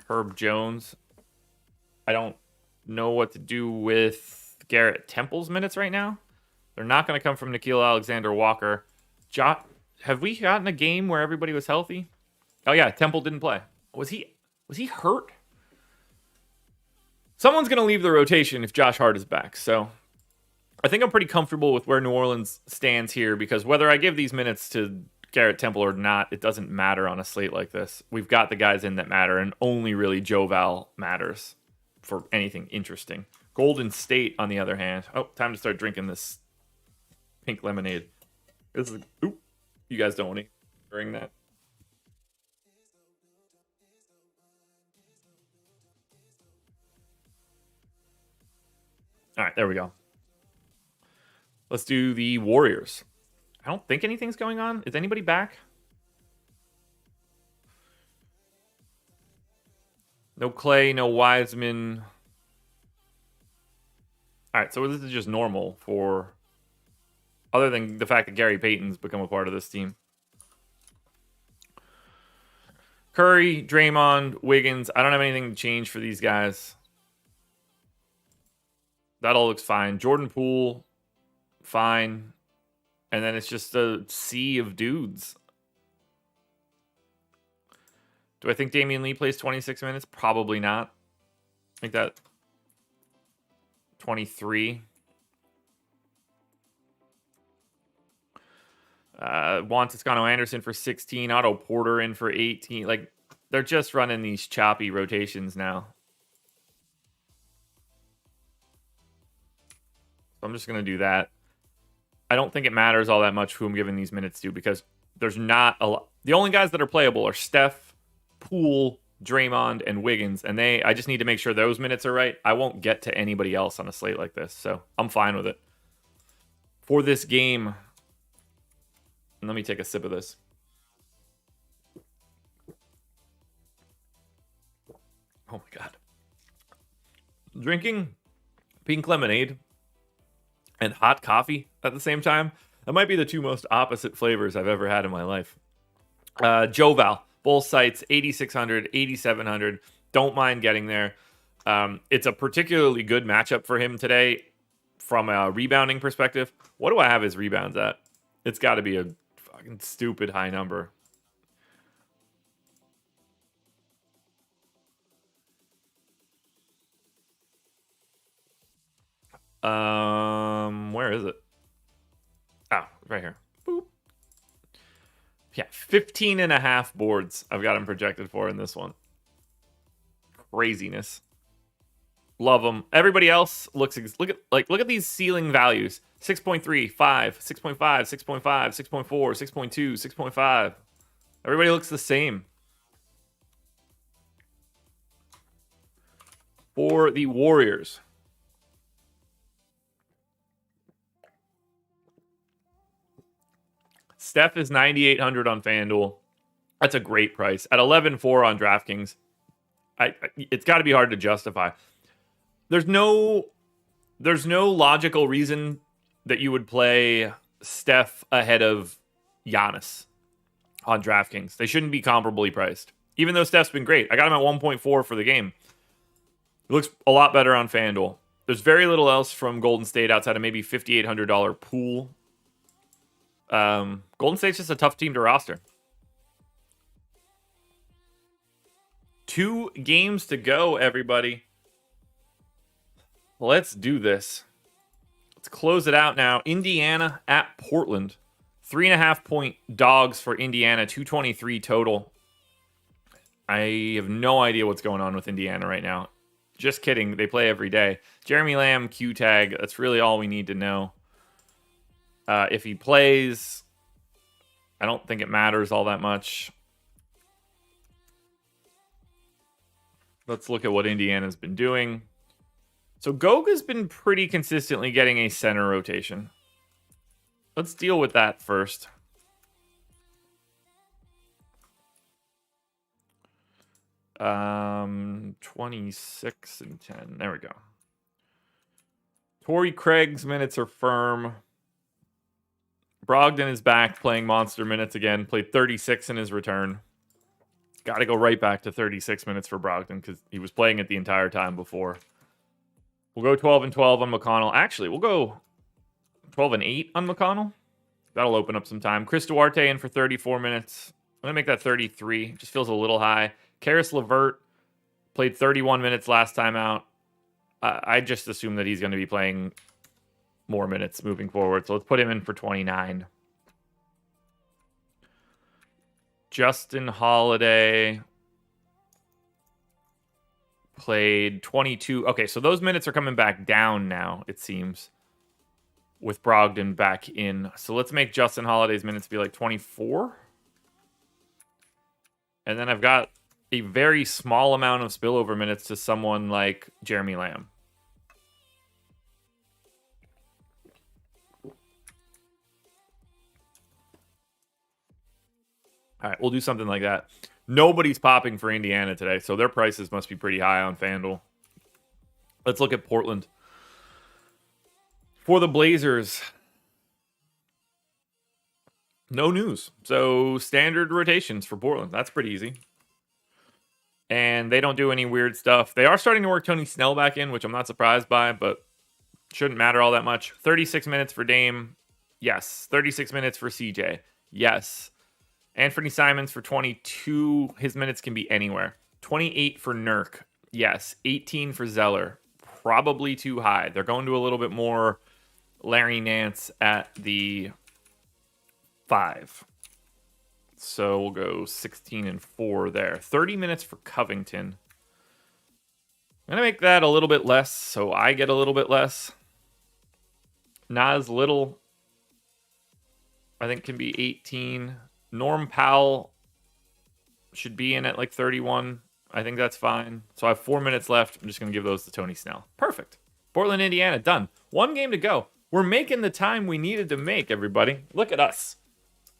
Herb Jones. I don't know what to do with Garrett Temple's minutes right now. They're not going to come from Nickeil Alexander-Walker. Have we gotten a game where everybody was healthy? Oh yeah, Temple didn't play. Was he hurt? Someone's going to leave the rotation if Josh Hart is back. So I think I'm pretty comfortable with where New Orleans stands here, because whether I give these minutes to Garrett Temple or not, it doesn't matter on a slate like this. We've got the guys in that matter, and only really Joval matters for anything interesting. Golden State, on the other hand. Oh, time to start drinking this pink lemonade. You guys don't want to bring that. All right, there we go. Let's do the Warriors. I don't think anything's going on. Is anybody back? No Clay, no Wiseman. All right, so this is just normal for, other than the fact that Gary Payton's become a part of this team. Curry, Draymond, Wiggins. I don't have anything to change for these guys. That all looks fine. Jordan Poole, fine. And then it's just a sea of dudes. Do I think Damian Lee plays 26 minutes? Probably not. I think that 23. Juan Toscano-Anderson for 16. Otto Porter in for 18. Like, they're just running these choppy rotations now. So I'm just going to do that. I don't think it matters all that much who I'm giving these minutes to, because there's not a lot. The only guys that are playable are Steph, Poole, Draymond, and Wiggins, and I just need to make sure those minutes are right. I won't get to anybody else on a slate like this, so I'm fine with it. For this game, let me take a sip of this. Oh my God. Drinking pink lemonade and hot coffee at the same time, that might be the two most opposite flavors I've ever had in my life. Joval, both sites, 8,600, 8,700. Don't mind getting there. It's a particularly good matchup for him today from a rebounding perspective. What do I have his rebounds at? It's got to be a fucking stupid high number. Where is it? Oh, right here. Boop. Yeah, 15.5 boards I've got him projected for in this one. Craziness. Love them. Everybody else look at these ceiling values. 6.3, 5, 6.5, 6.5, 6.4, 6.2, 6.5. Everybody looks the same. For the Warriors, Steph is 9,800 on FanDuel. That's a great price. At 11.4 on DraftKings, It's got to be hard to justify. There's no logical reason that you would play Steph ahead of Giannis on DraftKings. They shouldn't be comparably priced. Even though Steph's been great. I got him at 1.4 for the game. It looks a lot better on FanDuel. There's very little else from Golden State outside of maybe $5,800 pool. Golden State's just a tough team to roster. 2 games to go, everybody. Let's do this. Let's close it out now. Indiana at Portland. 3.5 point dogs for Indiana. 223 total. I have no idea what's going on with Indiana right now. Just kidding. They play every day. Jeremy Lamb, Q tag. That's really all we need to know. If he plays, I don't think it matters all that much. Let's look at what Indiana's been doing. So Goga's been pretty consistently getting a center rotation. Let's deal with that first. Um, 26 and 10. There we go. Torrey Craig's minutes are firm. Brogdon is back playing monster minutes again. Played 36 in his return. Got to go right back to 36 minutes for Brogdon because he was playing it the entire time before. We'll go 12 and 12 on McConnell. Actually, we'll go 12 and 8 on McConnell. That'll open up some time. Chris Duarte in for 34 minutes. I'm going to make that 33. Just feels a little high. Karis LeVert played 31 minutes last time out. I just assume that he's going to be playing more minutes moving forward. So let's put him in for 29. Justin Holiday played 22. Okay, so those minutes are coming back down now, it seems, with Brogdon back in. So let's make Justin Holiday's minutes be like 24. And then I've got a very small amount of spillover minutes to someone like Jeremy Lamb. All right, we'll do something like that. Nobody's popping for Indiana today, so their prices must be pretty high on FanDuel. Let's look at Portland. For the Blazers, no news. So standard rotations for Portland. That's pretty easy. And they don't do any weird stuff. They are starting to work Tony Snell back in, which I'm not surprised by, but shouldn't matter all that much. 36 minutes for Dame. Yes. 36 minutes for CJ. Yes. Anthony Simons for 22. His minutes can be anywhere. 28 for Nurk. Yes. 18 for Zeller. Probably too high. They're going to a little bit more Larry Nance at the 5. So we'll go 16 and 4 there. 30 minutes for Covington. I'm going to make that a little bit less, so I get a little bit less. Nas Little, I think, can be 18. Norm Powell should be in at like 31. I think that's fine. So I have 4 minutes left. I'm just going to give those to Tony Snell. Perfect. Portland, Indiana, done. 1 game to go. We're making the time we needed to make, everybody. Look at us.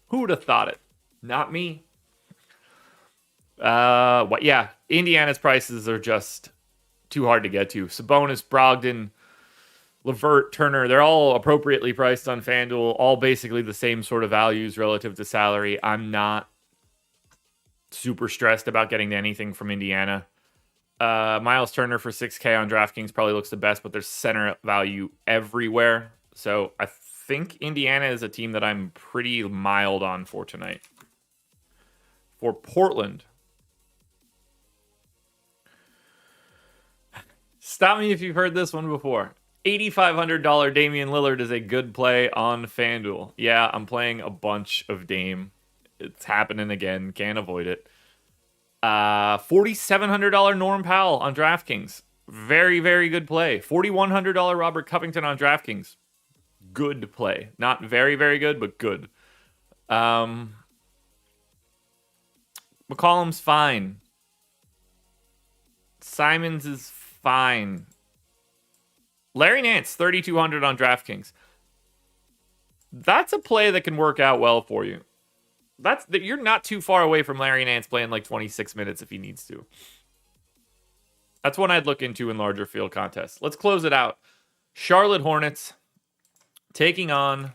Who would have thought it? Not me. Yeah, Indiana's prices are just too hard to get to. Sabonis, Brogdon, LeVert, Turner, they're all appropriately priced on FanDuel, all basically the same sort of values relative to salary. I'm not super stressed about getting to anything from Indiana. Miles Turner for 6K on DraftKings probably looks the best, but there's center value everywhere. So I think Indiana is a team that I'm pretty mild on for tonight. For Portland, stop me if you've heard this one before. $8,500 Damian Lillard is a good play on FanDuel. Yeah, I'm playing a bunch of Dame. It's happening again. Can't avoid it. $4,700 Norm Powell on DraftKings. Very, very good play. $4,100 Robert Covington on DraftKings. Good play. Not very, very good, but good. McCollum's fine. Simons is fine. Larry Nance, $3,200 on DraftKings. That's a play that can work out well for you. You're not too far away from Larry Nance playing like 26 minutes if he needs to. That's one I'd look into in larger field contests. Let's close it out. Charlotte Hornets taking on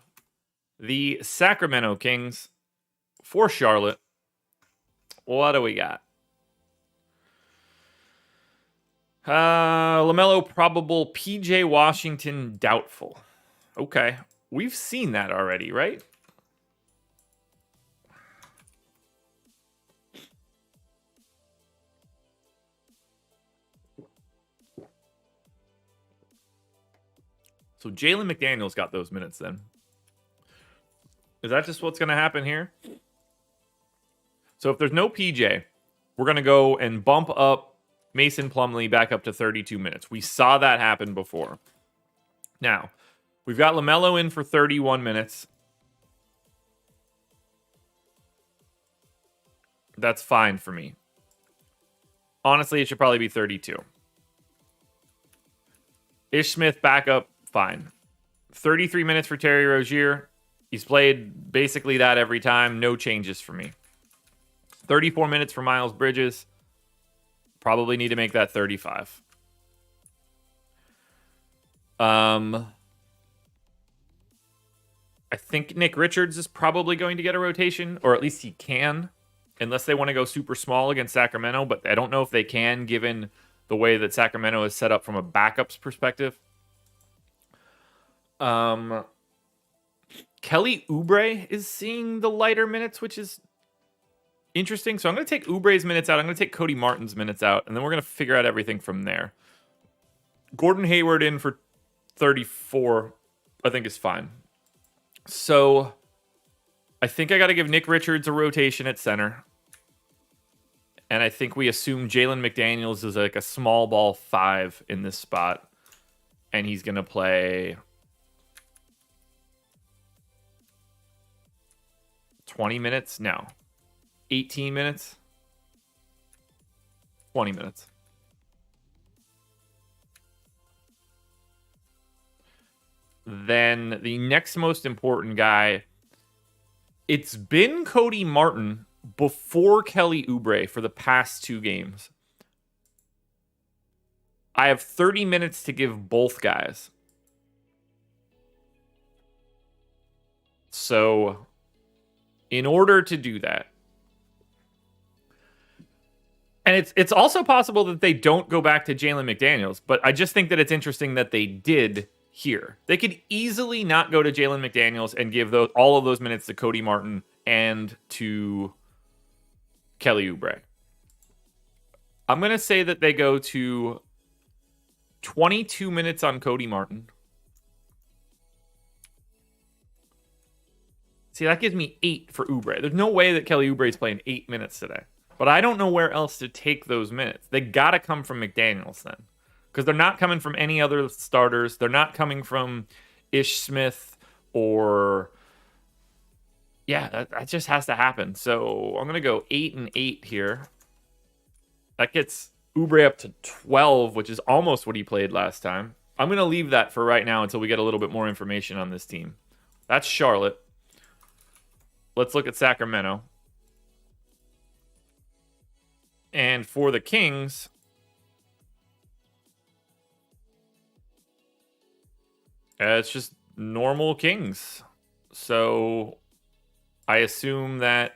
the Sacramento Kings. For Charlotte, what do we got? LaMelo probable, PJ Washington doubtful. Okay, we've seen that already, right? So Jalen McDaniels got those minutes then. Is that just what's going to happen here? So if there's no PJ, we're going to go and bump up Mason Plumlee back up to 32 minutes. We saw that happen before. Now, we've got LaMelo in for 31 minutes. That's fine for me. Honestly, it should probably be 32. Ish Smith back up, fine. 33 minutes for Terry Rozier. He's played basically that every time. No changes for me. 34 minutes for Miles Bridges. Probably need to make that 35. I think Nick Richards is probably going to get a rotation, or at least he can, unless they want to go super small against Sacramento, but I don't know if they can given the way that Sacramento is set up from a backups perspective. Kelly Oubre is seeing the lighter minutes, which is interesting. So I'm going to take Oubre's minutes out. I'm going to take Cody Martin's minutes out, and then we're going to figure out everything from there. Gordon Hayward in for 34, I think is fine. So I think I got to give Nick Richards a rotation at center. And I think we assume Jalen McDaniels is like a small ball 5 in this spot. And he's going to play 20 minutes? No. 18 minutes? 20 minutes. Then the next most important guy, it's been Cody Martin before Kelly Oubre for the past 2 games. I have 30 minutes to give both guys. So, in order to do that, and it's also possible that they don't go back to Jalen McDaniels, but I just think that it's interesting that they did here. They could easily not go to Jalen McDaniels and give all of those minutes to Cody Martin and to Kelly Oubre. I'm going to say that they go to 22 minutes on Cody Martin. See, that gives me 8 for Oubre. There's no way that Kelly Oubre is playing 8 minutes today. But I don't know where else to take those minutes. They got to come from McDaniels then. Because they're not coming from any other starters. They're not coming from Ish Smith or... Yeah, that just has to happen. So I'm going to go 8 and 8 here. That gets Oubre up to 12, which is almost what he played last time. I'm going to leave that for right now until we get a little bit more information on this team. That's Charlotte. Let's look at Sacramento. And for the Kings, it's just normal Kings. So I assume that...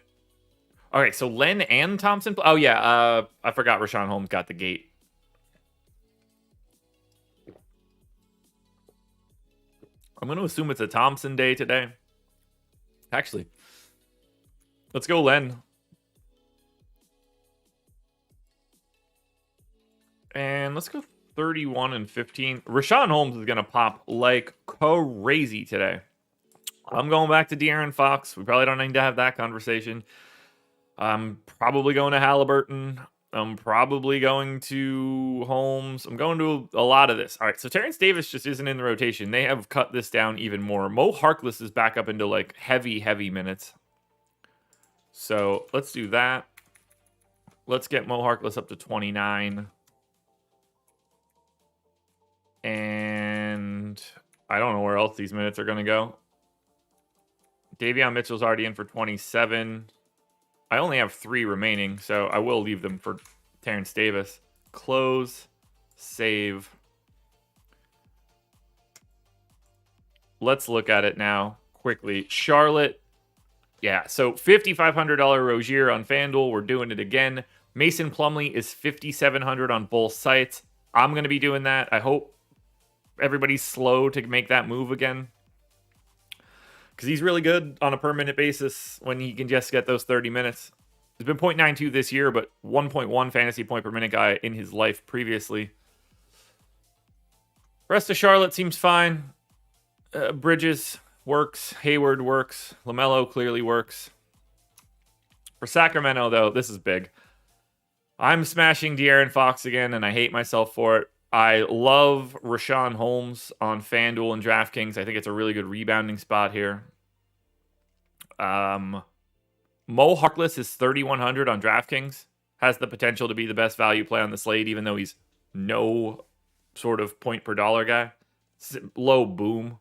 All right, so Len and Thompson... Oh, yeah, I forgot Rashawn Holmes got the gate. I'm going to assume it's a Thompson day today. Actually, let's go Len. And let's go 31 and 15. Rashawn Holmes is going to pop like crazy today. I'm going back to De'Aaron Fox. We probably don't need to have that conversation. I'm probably going to Halliburton. I'm probably going to Holmes. I'm going to a lot of this. All right, so Terrence Davis just isn't in the rotation. They have cut this down even more. Mo Harkless is back up into like heavy minutes. So let's do that. Let's get Mo Harkless up to 29. And I don't know where else these minutes are going to go. Davion Mitchell's already in for 27. I only have 3 remaining, so I will leave them for Terrence Davis. Close. Save. Let's look at it now quickly. Charlotte. Yeah, so $5,500 Rozier on FanDuel. We're doing it again. Mason Plumlee is $5,700 on both sites. I'm going to be doing that. I hope everybody's slow to make that move again, because he's really good on a per minute basis when he can just get those 30 minutes. He's been 0.92 this year, but 1.1 fantasy point per minute guy in his life previously. Rest of Charlotte seems fine. Bridges works. Hayward works. LaMelo clearly works. For Sacramento, though, this is big. I'm smashing De'Aaron Fox again, and I hate myself for it. I love Rashawn Holmes on FanDuel and DraftKings. I think it's a really good rebounding spot here. Mo Harkless is 3,100 on DraftKings. Has the potential to be the best value play on the slate, even though he's no sort of point per dollar guy. Low boom.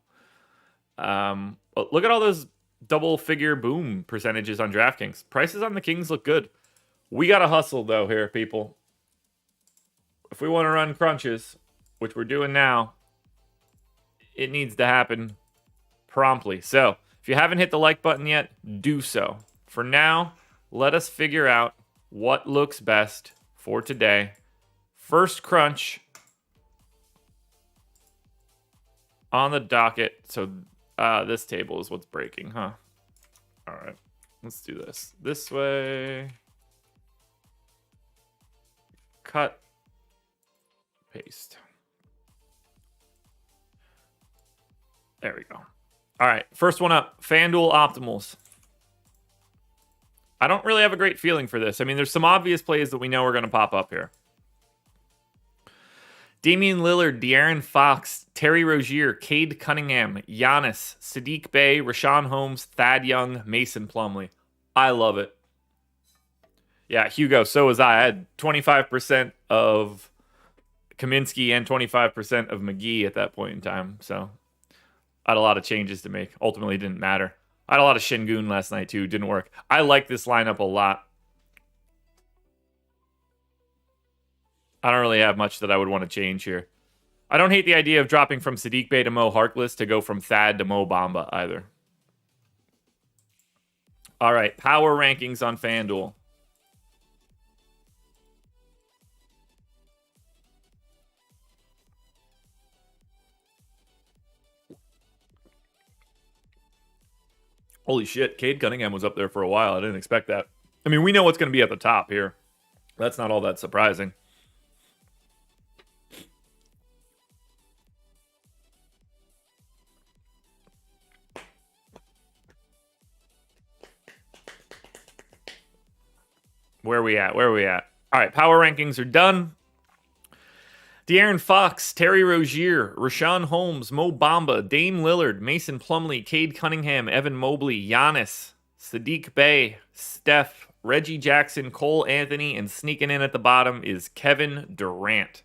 Look at all those double figure boom percentages on DraftKings. Prices on the Kings look good. We got to hustle, though, here, people. If we want to run crunches, which we're doing now, it needs to happen promptly. So, if you haven't hit the like button yet, do so. For now, let us figure out what looks best for today. First crunch on the docket. So, this table is what's breaking, huh? All right, let's do this. This way. Cut. Paste. There we go. All right, first one up, FanDuel Optimals. I don't really have a great feeling for this. I mean, there's some obvious plays that we know are going to pop up here. Damian Lillard, De'Aaron Fox, Terry Rozier, Cade Cunningham, Giannis, Sadiq Bey, Rashawn Holmes, Thad Young, Mason Plumlee. I love it. Yeah, Hugo, so was I. I had 25% of Kaminsky and 25% of McGee at that point in time. So I had a lot of changes to make. Ultimately, it didn't matter. I had a lot of Şengün last night, too. Didn't work. I like this lineup a lot. I don't really have much that I would want to change here. I don't hate the idea of dropping from Sadiq Bey to Mo Harkless to go from Thad to Mo Bamba either. All right, power rankings on FanDuel. Holy shit, Cade Cunningham was up there for a while. I didn't expect that. I mean, we know what's going to be at the top here. That's not all that surprising. Where are we at? All right, power rankings are done. De'Aaron Fox, Terry Rozier, Rashawn Holmes, Mo Bamba, Dame Lillard, Mason Plumlee, Cade Cunningham, Evan Mobley, Giannis, Sadiq Bey, Steph, Reggie Jackson, Cole Anthony, and sneaking in at the bottom is Kevin Durant.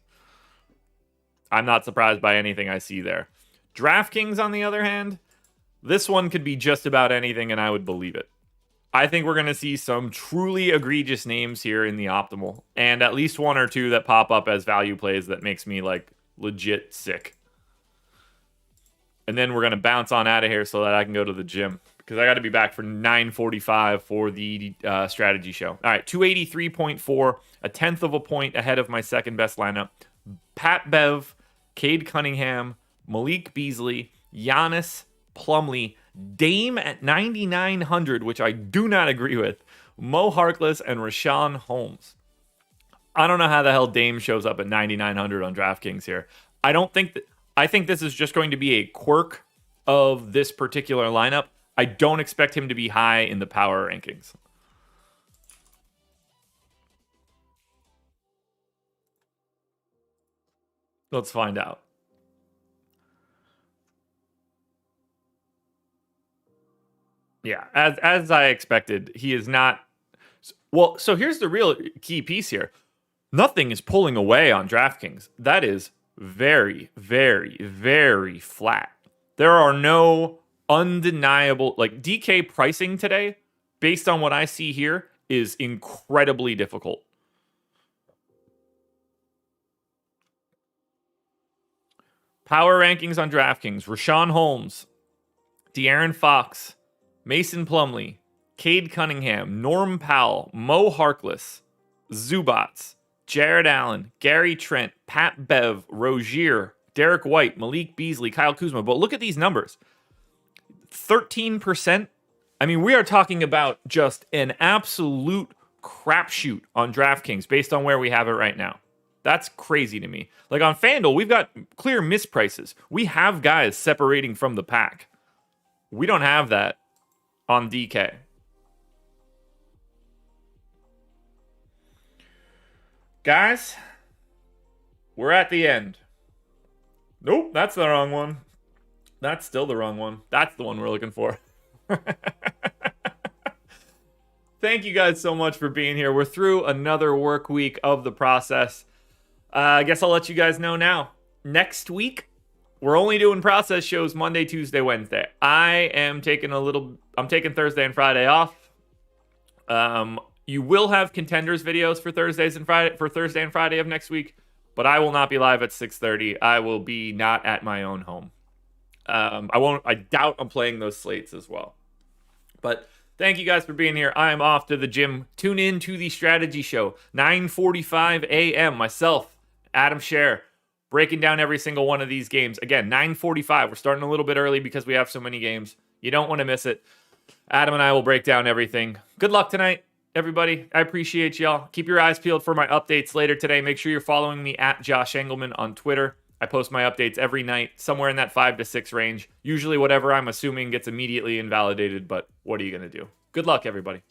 I'm not surprised by anything I see there. DraftKings, on the other hand, this one could be just about anything, and I would believe it. I think we're going to see some truly egregious names here in the optimal, and at least one or two that pop up as value plays that makes me like legit sick. And then we're going to bounce on out of here so that I can go to the gym, because I got to be back for 9:45 for the strategy show. All right, 283.4, a tenth of a point ahead of my second best lineup. Pat Bev, Cade Cunningham, Malik Beasley, Giannis, Plumlee, Dame at 9,900, which I do not agree with, Mo Harkless, and Rashawn Holmes. I don't know how the hell Dame shows up at 9,900 on DraftKings here. I think this is just going to be a quirk of this particular lineup. I don't expect him to be high in the power rankings. Let's find out. Yeah, as I expected, he is not. Well, so here's the real key piece here. Nothing is pulling away on DraftKings. That is very, very, very flat. There are no undeniable, like DK pricing today, based on what I see here, is incredibly difficult. Power rankings on DraftKings. Rashawn Holmes, De'Aaron Fox, Mason Plumlee, Cade Cunningham, Norm Powell, Mo Harkless, Zubats, Jared Allen, Gary Trent, Pat Bev, Rozier, Derek White, Malik Beasley, Kyle Kuzma. But look at these numbers. 13%. I mean, we are talking about just an absolute crapshoot on DraftKings based on where we have it right now. That's crazy to me. Like on FanDuel, we've got clear misprices. We have guys separating from the pack. We don't have that on DK. Guys, we're at the end. Nope, that's the wrong one. That's still the wrong one. That's the one we're looking for. Thank you guys so much for being here. We're through another work week of the process. I guess I'll let you guys know now. Next week, we're only doing process shows Monday, Tuesday, Wednesday. I'm taking Thursday and Friday off. You will have contenders videos for Thursday and Friday of next week, but I will not be live at 6:30. I will be not at my own home. I doubt I'm playing those slates as well. But thank you guys for being here. I am off to the gym. Tune in to the strategy show, 9:45 a.m. Myself, Adam Scher, breaking down every single one of these games. Again, 9:45. We're starting a little bit early because we have so many games. You don't want to miss it. Adam and I will break down everything. Good luck tonight, everybody. I appreciate y'all. Keep your eyes peeled for my updates later today. Make sure you're following me at Josh Engleman on Twitter. I post my updates every night, somewhere in that 5 to 6 range. Usually whatever I'm assuming gets immediately invalidated, but what are you going to do? Good luck, everybody.